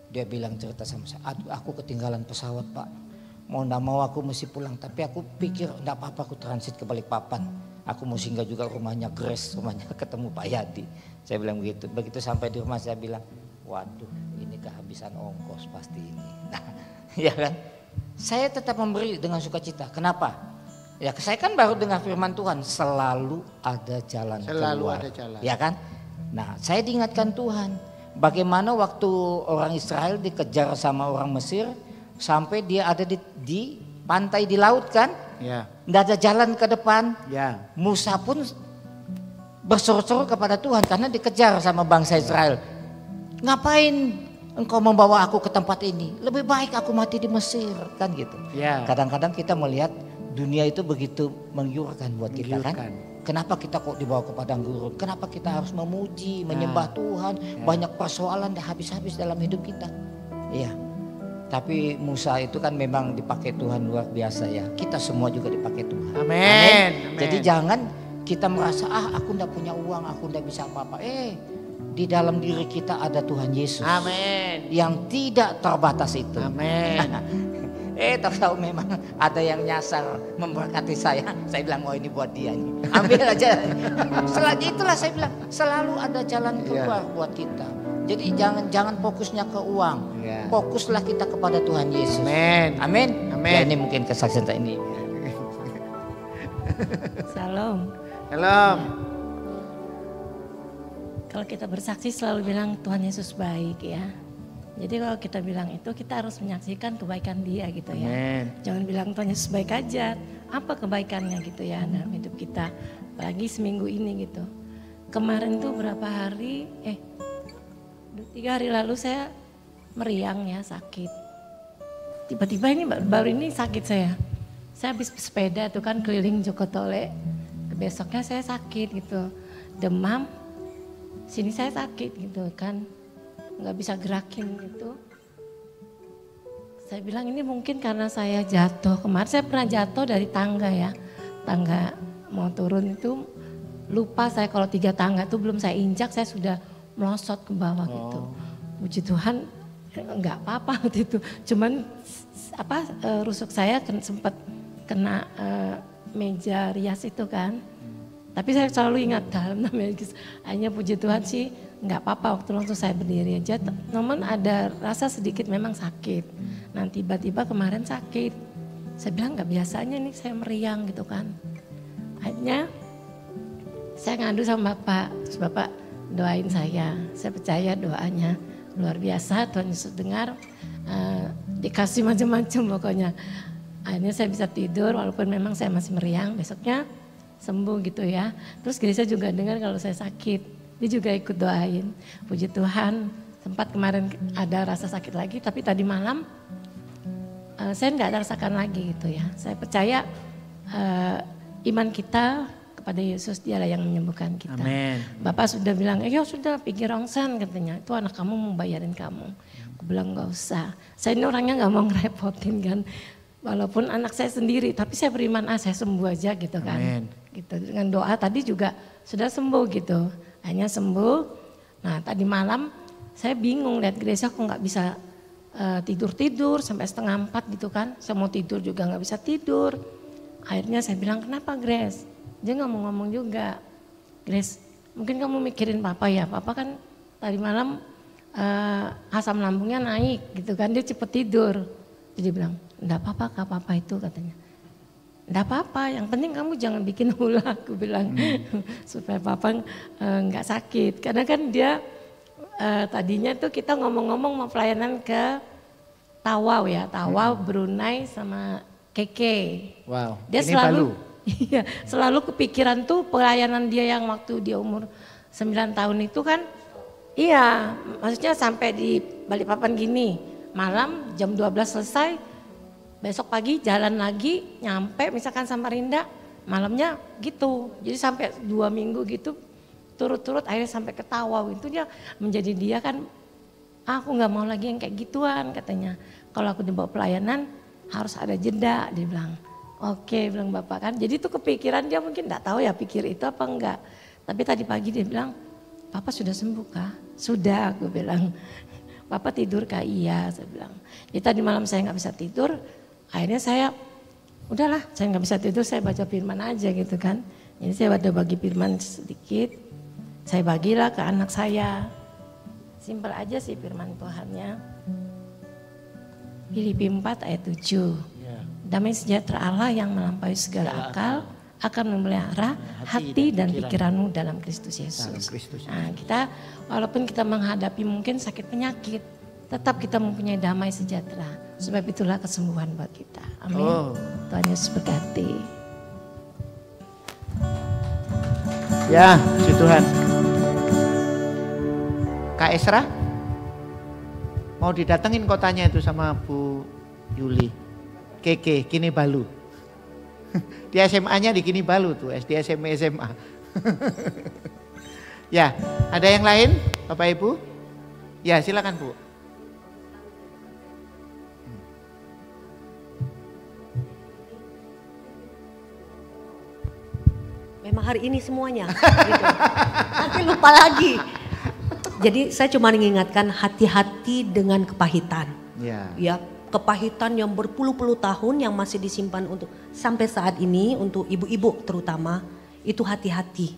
Dia bilang cerita sama saya, aduh aku ketinggalan pesawat Pak. Mau nggak mau aku mesti pulang, tapi aku pikir enggak apa-apa aku transit ke Balikpapan. Aku mau singgah juga rumahnya Grace, rumahnya ketemu Pak Yadi. Saya bilang begitu. Begitu sampai di rumah saya bilang, waduh ini kehabisan ongkos pasti ini. Nah, ya kan? Saya tetap memberi dengan sukacita. Kenapa? Ya saya kan baru dengar firman Tuhan, selalu ada jalan keluar. Ada jalan. Ya kan? Nah saya diingatkan Tuhan. Bagaimana waktu orang Israel dikejar sama orang Mesir, sampai dia ada di pantai di laut kan? Ya. Nggak ada jalan ke depan. Ya. Musa pun berseru-seru kepada Tuhan karena dikejar sama bangsa Israel. Ngapain engkau membawa aku ke tempat ini? Lebih baik aku mati di Mesir kan gitu. Ya. Kadang-kadang kita melihat dunia itu begitu menggiurkan buat kita kan. Kenapa kita kok dibawa ke padang gurun? Kenapa kita harus memuji, menyembah Tuhan? Banyak persoalan dah habis-habis dalam hidup kita. Iya. Tapi Musa itu kan memang dipakai Tuhan luar biasa ya. Kita semua juga dipakai Tuhan. Amin. Jadi jangan kita merasa aku ndak punya uang, aku ndak bisa apa-apa. Di dalam diri kita ada Tuhan Yesus. Amin. Yang tidak terbatas itu. Amin. Tahu memang ada yang nyasar memberkati saya. Saya bilang, oh ini buat dia nih. Ambil aja. Itulah saya bilang, selalu ada jalan keluar buat kita. Jadi jangan fokusnya ke uang. Fokuslah kita kepada Tuhan Yesus. Amin. Amin. Amin. Ya, ini mungkin kesaksian saya ini. Salam. Salam. Kalau kita bersaksi selalu bilang Tuhan Yesus baik ya. Jadi kalau kita bilang itu kita harus menyaksikan kebaikan dia gitu ya. Amen. Jangan bilang Tuhan Yesus baik aja. Apa kebaikannya gitu ya dalam hidup kita. Apalagi seminggu ini gitu. Kemarin tuh berapa hari, 3 hari lalu saya meriang ya, sakit. Tiba-tiba ini baru ini sakit saya. Saya habis sepeda tuh kan keliling Jokotole. Besoknya saya sakit gitu. Demam. Sini saya sakit gitu kan. Nggak bisa gerakin gitu. Saya bilang ini mungkin karena saya jatuh. Kemarin saya pernah jatuh dari tangga ya. Tangga mau turun itu lupa saya kalau 3 tangga itu belum saya injak saya sudah melosot ke bawah gitu. Puji Tuhan nggak apa-apa waktu itu. Cuman rusuk saya sempat kena meja rias itu kan. Tapi saya selalu ingat dalam namanya Yesus. Hanya puji Tuhan sih nggak apa-apa waktu langsung saya berdiri aja. Namun ada rasa sedikit memang sakit. Nah tiba-tiba kemarin sakit. Saya bilang nggak biasanya nih saya meriang gitu kan. Akhirnya saya ngadu sama Bapak. Terus Bapak doain saya. Saya percaya doanya luar biasa. Tuhan Yesus dengar. Dikasih macam-macam pokoknya. Akhirnya saya bisa tidur walaupun memang saya masih meriang. Besoknya sembuh gitu ya. Terus gereja juga dengar kalau saya sakit. Dia juga ikut doain. Puji Tuhan, sempat kemarin ada rasa sakit lagi. Tapi tadi malam saya nggak ada rasakan lagi gitu ya. Saya percaya iman kita kepada Yesus, dialah yang menyembuhkan kita. Amin. Bapak sudah bilang, sudah pikir rongsen katanya. Itu anak kamu mau bayarin kamu. Aku bilang nggak usah. Saya ini orangnya nggak mau ngerepotin kan. Walaupun anak saya sendiri, tapi saya beriman, saya sembuh aja gitu kan. Amin. Gitu. Dengan doa tadi juga sudah sembuh gitu. Hanya sembuh. Nah tadi malam saya bingung lihat gereja kok nggak bisa tidur-tidur sampai 3:30 gitu kan. Saya mau tidur juga nggak bisa tidur. Akhirnya saya bilang, kenapa Grace? Dia nggak mau ngomong juga. Grace, mungkin kamu mikirin Papa ya. Papa kan tadi malam asam lambungnya naik gitu kan. Dia cepet tidur. Jadi dia bilang, enggak apa-apa Kak, Papa itu katanya. Enggak apa-apa, yang penting kamu jangan bikin ulah, aku bilang. Supaya Papa enggak sakit. Karena kan dia tadinya tuh kita ngomong-ngomong mau pelayanan ke Tawau ya. Tawau, Brunei sama Keke. Wow, Dia ini selalu, Balu. iya, selalu kepikiran tuh pelayanan dia yang waktu dia umur 9 tahun itu kan. Iya, maksudnya sampai di Balikpapan gini. Malam jam 12 selesai, besok pagi jalan lagi, nyampe misalkan Samarinda, malamnya gitu. Jadi sampai 2 minggu gitu, turut-turut akhirnya sampai ke Tawau. Itu dia menjadi dia kan, aku gak mau lagi yang kayak gituan katanya. Kalau aku dibawa pelayanan harus ada jeda, dia bilang. Oke, bilang Bapak kan. Jadi itu kepikiran dia mungkin gak tahu ya pikir itu apa enggak. Tapi tadi pagi dia bilang, Papa sudah sembuh Kak? Sudah, aku bilang. Papa tidur Kak? Iya, saya bilang. Jadi tadi malam saya nggak bisa tidur, akhirnya saya, udahlah saya nggak bisa tidur, saya baca firman aja gitu kan. Jadi saya ada bagi firman sedikit, saya bagilah ke anak saya. Simpel aja sih firman Tuhannya. Filipi 4 ayat 7. Damai sejahtera Allah yang melampaui segala akal akan memelihara hati dan pikiranmu dalam Kristus Yesus. Nah, kita walaupun kita menghadapi mungkin sakit penyakit, tetap kita mempunyai damai sejahtera. Sebab itulah kesembuhan buat kita. Amin. Tuhan Yesus berkati. Ya, puji Tuhan. Kak Esra, mau didatengin kotanya itu sama Bu Yuli. Keke, Kini Balu. Di SMA-nya di Kini Balu tuh, SD SMP SMA. Ya, ada yang lain Bapak Ibu? Ya, silakan Bu. memang hari ini semuanya. Gitu. Nanti lupa lagi. Jadi saya cuma mengingatkan hati-hati dengan kepahitan. Ya, kepahitan yang berpuluh-puluh tahun yang masih disimpan untuk sampai saat ini untuk ibu-ibu terutama itu hati-hati.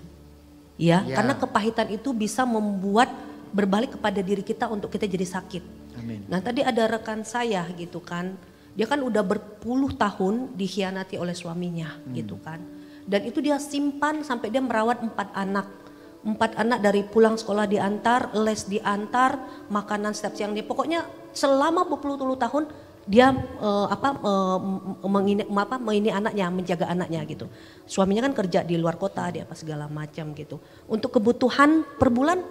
Ya, karena kepahitan itu bisa membuat berbalik kepada diri kita untuk kita jadi sakit. Amin. Nah, tadi ada rekan saya gitu kan. Dia kan udah berpuluh tahun dikhianati oleh suaminya gitu kan. Dan itu dia simpan sampai dia merawat 4 anak. 4 anak dari pulang sekolah diantar, les diantar, makanan setiap siang dia. Pokoknya selama berpuluh-puluh tahun dia mengini anaknya, menjaga anaknya gitu. Suaminya kan kerja di luar kota, dia apa segala macam gitu. Untuk kebutuhan per bulan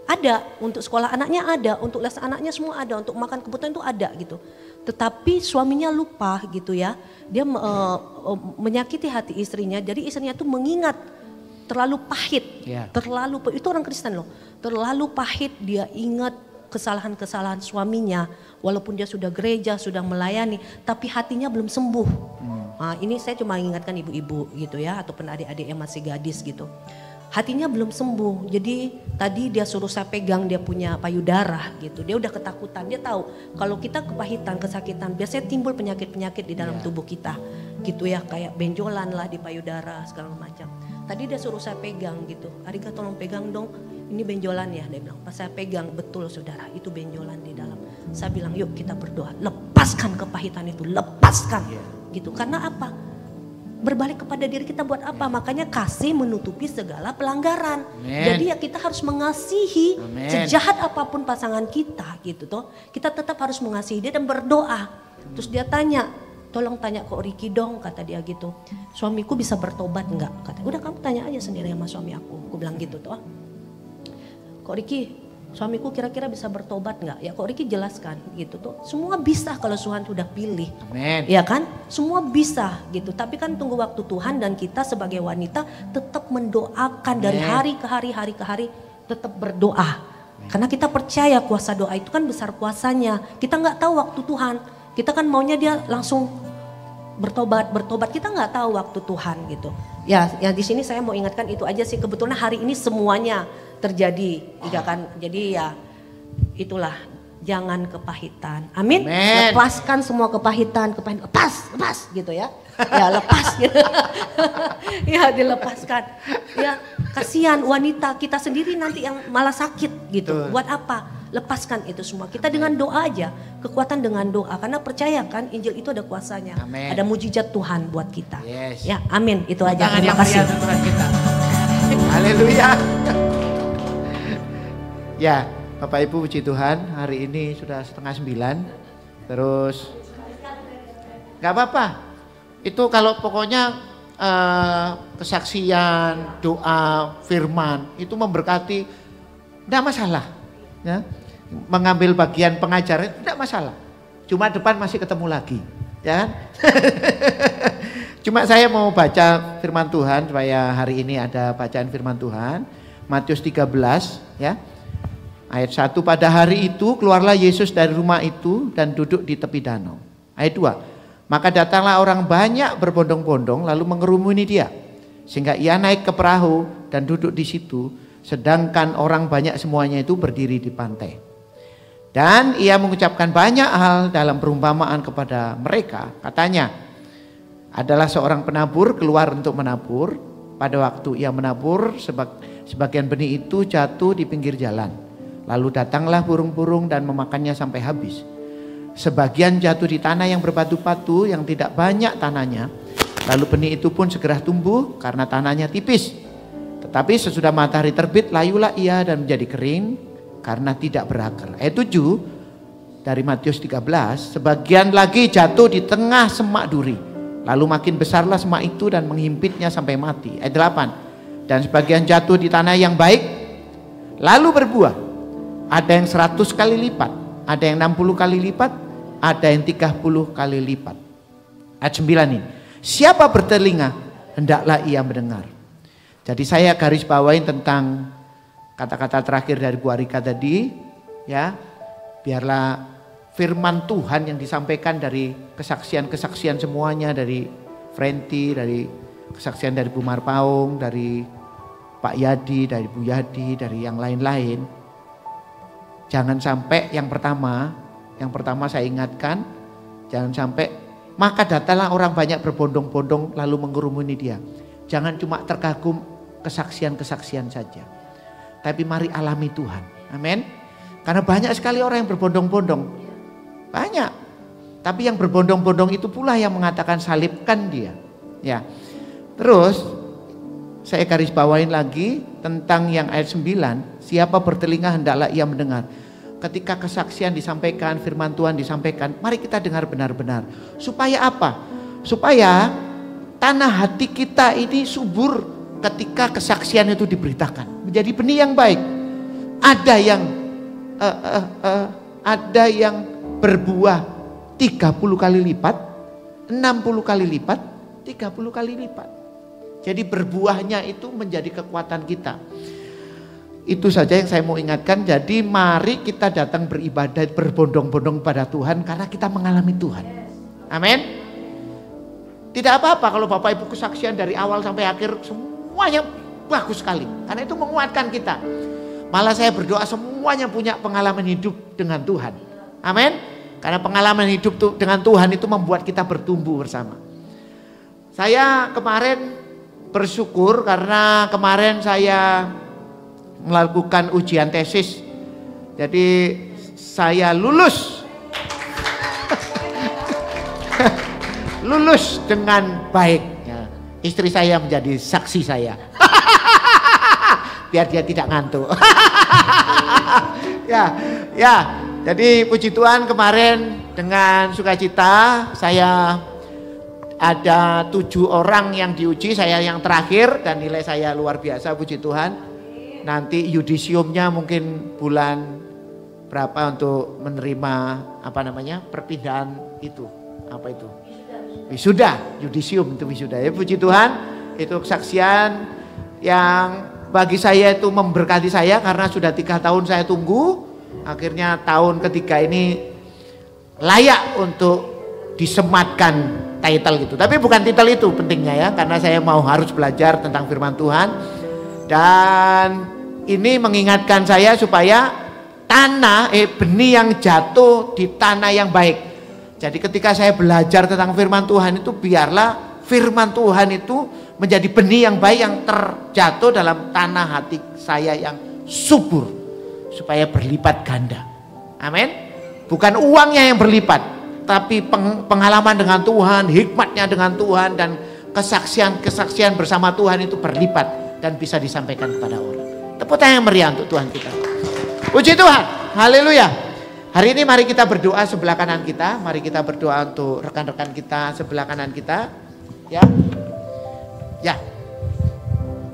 ada, untuk sekolah anaknya ada, untuk les anaknya semua ada, untuk makan kebutuhan itu ada gitu. Tetapi suaminya lupa gitu ya, dia menyakiti hati istrinya, jadi istrinya tuh mengingat terlalu pahit, itu orang Kristen loh, terlalu pahit dia ingat kesalahan-kesalahan suaminya, walaupun dia sudah gereja, sudah melayani, tapi hatinya belum sembuh. Nah, ini saya cuma ingatkan ibu-ibu gitu ya, ataupun adik-adik yang masih gadis gitu. Hatinya belum sembuh, jadi tadi dia suruh saya pegang dia punya payudara gitu. Dia udah ketakutan, dia tahu kalau kita kepahitan, kesakitan, biasanya timbul penyakit-penyakit di dalam tubuh kita gitu ya, kayak benjolan lah di payudara segala macam. Tadi dia suruh saya pegang gitu, Arika tolong pegang dong, ini benjolan ya, dia bilang. Pas saya pegang, betul saudara, itu benjolan di dalam. Saya bilang yuk kita berdoa, lepaskan kepahitan itu, lepaskan gitu. Karena apa? Berbalik kepada diri kita buat apa? Makanya kasih menutupi segala pelanggaran. Jadi ya kita harus mengasihi sejahat apapun pasangan kita gitu toh. Kita tetap harus mengasihi dia dan berdoa. Terus dia tanya, tolong tanya ke Riki dong, kata dia gitu. Suamiku bisa bertobat enggak? Kata, udah kamu tanya aja sendiri sama suami aku bilang gitu toh. Kok Riki, suamiku kira-kira bisa bertobat enggak? Ya kok Riki jelaskan gitu tuh. Semua bisa kalau Tuhan sudah pilih. Amin. Ya kan? Semua bisa gitu. Tapi kan tunggu waktu Tuhan dan kita sebagai wanita tetap mendoakan dari hari ke hari tetap berdoa. Karena kita percaya kuasa doa itu kan besar kuasanya. Kita nggak tahu waktu Tuhan. Kita kan maunya dia langsung bertobat. Kita nggak tahu waktu Tuhan gitu. Ya di sini saya mau ingatkan itu aja sih. Kebetulan hari ini semuanya terjadi, kan? Jadi ya itulah, jangan kepahitan. Amin. Lepaskan semua kepahitan, lepas gitu ya. Ya lepas gitu. Ya dilepaskan. Ya kasihan wanita kita sendiri nanti yang malah sakit gitu. Buat apa? Lepaskan itu semua. Kita dengan doa aja, kekuatan dengan doa. Karena percaya kan Injil itu ada kuasanya. Ada mujizat Tuhan buat kita. Ya amin, itu aja. Terima kasih. Haleluya. Ya, Bapak Ibu puji Tuhan, hari ini sudah 8:30. Terus gak apa-apa. Itu kalau pokoknya kesaksian, doa, firman itu memberkati, tidak masalah. Ya. Mengambil bagian pengajaran tidak masalah. Cuma depan masih ketemu lagi, ya kan? Cuma saya mau baca firman Tuhan supaya hari ini ada bacaan firman Tuhan. Matius 13 ya. Ayat 1, pada hari itu keluarlah Yesus dari rumah itu dan duduk di tepi danau. Ayat 2, maka datanglah orang banyak berbondong-bondong lalu mengerumuni dia. Sehingga ia naik ke perahu dan duduk di situ. Sedangkan orang banyak semuanya itu berdiri di pantai. Dan ia mengucapkan banyak hal dalam perumpamaan kepada mereka. Katanya, adalah seorang penabur keluar untuk menabur. Pada waktu ia menabur, sebagian benih itu jatuh di pinggir jalan. Lalu datanglah burung-burung dan memakannya sampai habis. Sebagian jatuh di tanah yang berbatu-batu yang tidak banyak tanahnya. Lalu benih itu pun segera tumbuh karena tanahnya tipis. Tetapi sesudah matahari terbit layulah ia dan menjadi kering karena tidak berakar. Ayat 7 dari Matius 13, sebagian lagi jatuh di tengah semak duri. Lalu makin besarlah semak itu dan menghimpitnya sampai mati. Ayat 8, dan sebagian jatuh di tanah yang baik lalu berbuah. Ada yang 100 kali lipat, ada yang 60 kali lipat, ada yang 30 kali lipat. Ayat 9 ini, siapa bertelinga hendaklah ia mendengar. Jadi saya garis bawain tentang kata-kata terakhir dari Bu Arika tadi ya. Biarlah firman Tuhan yang disampaikan dari kesaksian-kesaksian semuanya, dari Frenti, dari kesaksian dari Bu Marpaung, dari Pak Yadi, dari Bu Yadi, dari yang lain-lain. Jangan sampai yang pertama saya ingatkan, jangan sampai maka datanglah orang banyak berbondong-bondong lalu mengurumuni dia. Jangan cuma terkagum kesaksian-kesaksian saja. Tapi mari alami Tuhan. Amin. Karena banyak sekali orang yang berbondong-bondong. Banyak. Tapi yang berbondong-bondong itu pula yang mengatakan salibkan dia. Ya. Terus saya garis bawain lagi tentang yang ayat 9. Siapa bertelinga hendaklah ia mendengar. Ketika kesaksian disampaikan, firman Tuhan disampaikan, mari kita dengar benar-benar. Supaya apa? Supaya tanah hati kita ini subur ketika kesaksian itu diberitakan. Menjadi benih yang baik. Ada yang berbuah 30 kali lipat, 60 kali lipat, 30 kali lipat. Jadi berbuahnya itu menjadi kekuatan kita. Itu saja yang saya mau ingatkan. Jadi mari kita datang beribadah berbondong-bondong pada Tuhan karena kita mengalami Tuhan. Amin. Tidak apa-apa kalau Bapak Ibu kesaksian dari awal sampai akhir semuanya bagus sekali. Karena itu menguatkan kita. Malah saya berdoa semuanya punya pengalaman hidup dengan Tuhan. Amin. Karena pengalaman hidup dengan Tuhan itu membuat kita bertumbuh bersama. Saya kemarin bersyukur karena kemarin saya melakukan ujian tesis. Jadi saya lulus. Lulus dengan baik. Ya, istri saya menjadi saksi saya. Biar dia tidak ngantuk. Ya. Jadi puji Tuhan kemarin dengan sukacita saya ada 7 orang yang diuji, saya yang terakhir dan nilai saya luar biasa, puji Tuhan. Nanti yudisiumnya mungkin bulan berapa untuk menerima perpindahan itu, apa itu? Wisuda, yudisium itu wisuda. Ya puji Tuhan, itu kesaksian yang bagi saya itu memberkati saya karena sudah 3 tahun saya tunggu. Akhirnya tahun ketiga ini layak untuk disematkan title gitu. Tapi bukan title itu pentingnya ya, karena saya harus belajar tentang firman Tuhan. Dan ini mengingatkan saya supaya benih yang jatuh di tanah yang baik. Jadi ketika saya belajar tentang firman Tuhan itu, biarlah firman Tuhan itu menjadi benih yang baik yang terjatuh dalam tanah hati saya yang subur. Supaya berlipat ganda. Amin. Bukan uangnya yang berlipat, tapi pengalaman dengan Tuhan, hikmatnya dengan Tuhan, dan kesaksian bersama Tuhan itu berlipat dan bisa disampaikan kepada orang. Tepuk tangan yang meriah untuk Tuhan kita. Puji Tuhan. Haleluya. Hari ini mari kita berdoa sebelah kanan kita. Mari kita berdoa untuk rekan-rekan kita sebelah kanan kita. Ya.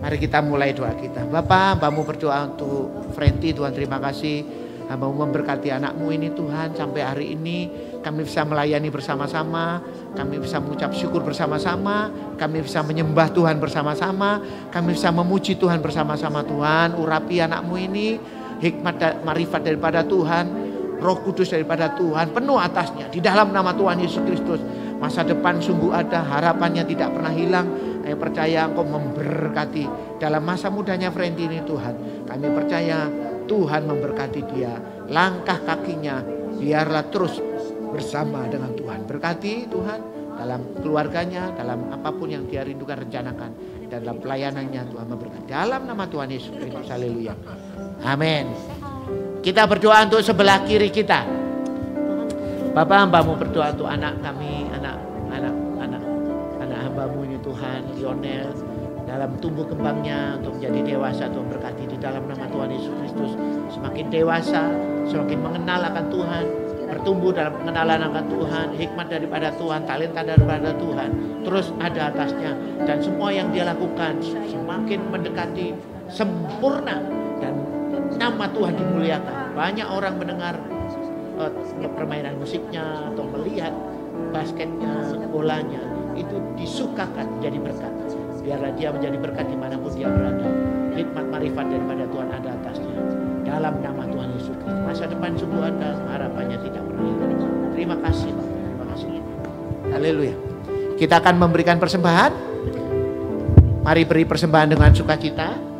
Mari kita mulai doa kita. Bapak, Hambamu berdoa untuk Frenti. Tuhan terima kasih. Hambamu memberkati anakmu ini Tuhan. Sampai hari ini kami bisa melayani bersama-sama. Kami bisa mengucap syukur bersama-sama. Kami bisa menyembah Tuhan bersama-sama. Kami bisa memuji Tuhan bersama-sama Tuhan. Urapi anakmu ini. Hikmat dan marifat daripada Tuhan. Roh Kudus daripada Tuhan. Penuh atasnya. Di dalam nama Tuhan Yesus Kristus. Masa depan sungguh ada. Harapannya tidak pernah hilang. Kami percaya Engkau memberkati dalam masa mudanya Frenti ini Tuhan. Kami percaya Tuhan memberkati dia. Langkah kakinya biarlah terus bersama dengan Tuhan. Berkati Tuhan dalam keluarganya, dalam apapun yang dia rindukan, rencanakan. Dalam pelayanannya Tuhan memberkati. Dalam nama Tuhan Yesus Kristus. Haleluya. Amin. Kita berdoa untuk sebelah kiri kita. Bapak, Hambamu berdoa untuk anak kami, anak Hambamu ini Tuhan, Lionel, dalam tumbuh kembangnya untuk menjadi dewasa. Tuhan berkati di dalam nama Tuhan Yesus Kristus. Semakin dewasa, semakin mengenal akan Tuhan, bertumbuh dalam pengenalan akan Tuhan, hikmat daripada Tuhan, talenta daripada Tuhan, terus ada atasnya. Dan semua yang dia lakukan semakin mendekati sempurna dan nama Tuhan dimuliakan. Banyak orang mendengar permainan musiknya atau melihat basketnya, bolanya, itu disukakan jadi berkat. Biarlah dia menjadi berkat dimanapun dia berada. Hikmat marifat daripada Tuhan ada atasnya. Dalam nama Tuhan Yesus Kristus. Masa depan sungguh ada, harapannya tidak pernah hilang. Terima kasih Bapak. Terima kasih. Haleluya. Kita akan memberikan persembahan Mari beri persembahan dengan sukacita.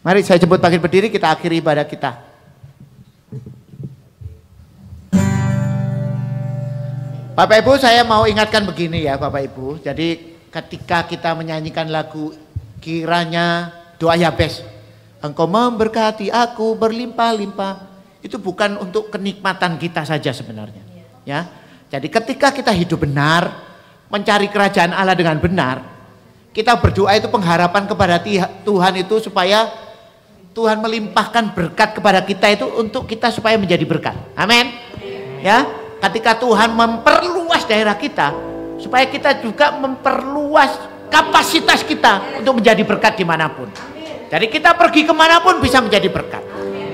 Mari saya jemput bangkit berdiri, kita akhiri ibadah kita. Bapak Ibu, saya mau ingatkan begini ya Bapak Ibu. Jadi ketika kita menyanyikan lagu kiranya doa Yabes, Engkau memberkati aku berlimpah-limpah, itu bukan untuk kenikmatan kita saja sebenarnya. Ya. Jadi ketika kita hidup benar, mencari kerajaan Allah dengan benar, kita berdoa itu pengharapan kepada Tuhan itu supaya Tuhan melimpahkan berkat kepada kita itu untuk kita supaya menjadi berkat. Amin. Ya, ketika Tuhan memperluas daerah kita supaya kita juga memperluas kapasitas kita untuk menjadi berkat dimanapun. Jadi kita pergi kemanapun bisa menjadi berkat.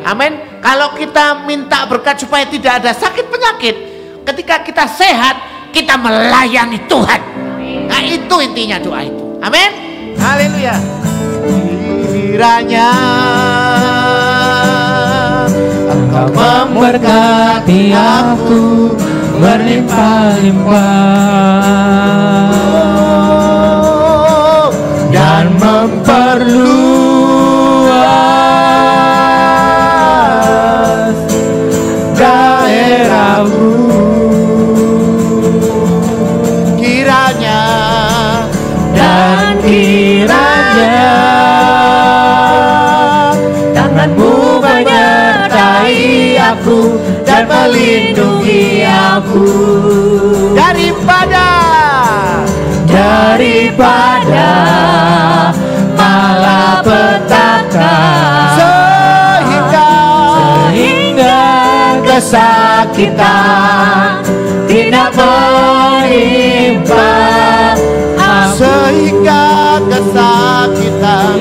Amin. Kalau kita minta berkat supaya tidak ada sakit penyakit, ketika kita sehat kita melayani Tuhan. Nah itu intinya doa itu. Amin. Haleluya. Kiranya Engkau memberkati aku berlimpah-limpah dan memperluas daerahmu. Kiranya dan kiranya tanganmu menyertai aku dan melindungi aku daripada malapetaka sehingga kesakitan tidak menimpa aku. Sehingga kesakitan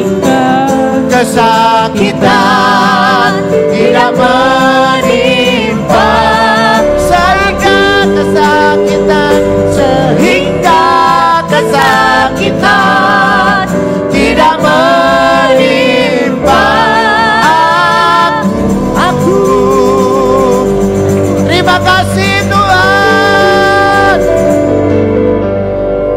tidak menimpa, sehingga kesakitan tidak menimpa aku. Terima kasih Tuhan.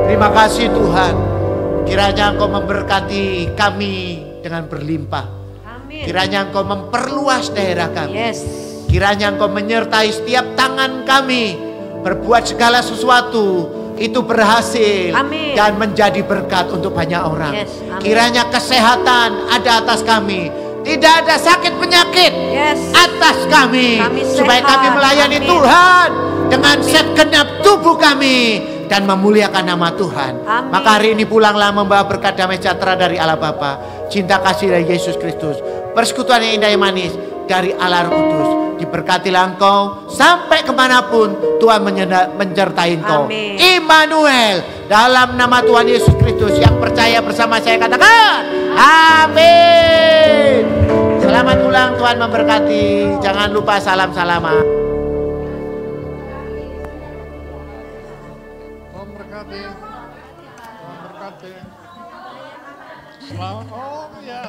Terima kasih Tuhan. Kiranya Engkau memberkati kami dengan berlimpah. Amin. Kiranya Engkau memperluas daerah kami. Yes. Kiranya Engkau menyertai setiap tangan kami berbuat segala sesuatu itu berhasil. Amin. Dan menjadi berkat untuk banyak orang. Yes. Kiranya kesehatan ada atas kami. Tidak ada sakit penyakit atas kami supaya kami melayani Tuhan dengan segenap tubuh kami dan memuliakan nama Tuhan. Amin. Maka hari ini pulanglah membawa berkat damai sejahtera dari Allah Bapa, cinta kasih dari Yesus Kristus, persekutuan yang indah yang manis dari Allah Roh Kudus. Diberkatilah engkau sampai kemanapun Tuhan menyertai engkau. Immanuel, dalam nama Tuhan Yesus Kristus yang percaya bersama saya katakan amin. Selamat pulang, Tuhan memberkati. Jangan lupa salam-salaman. Selamat, oh ya.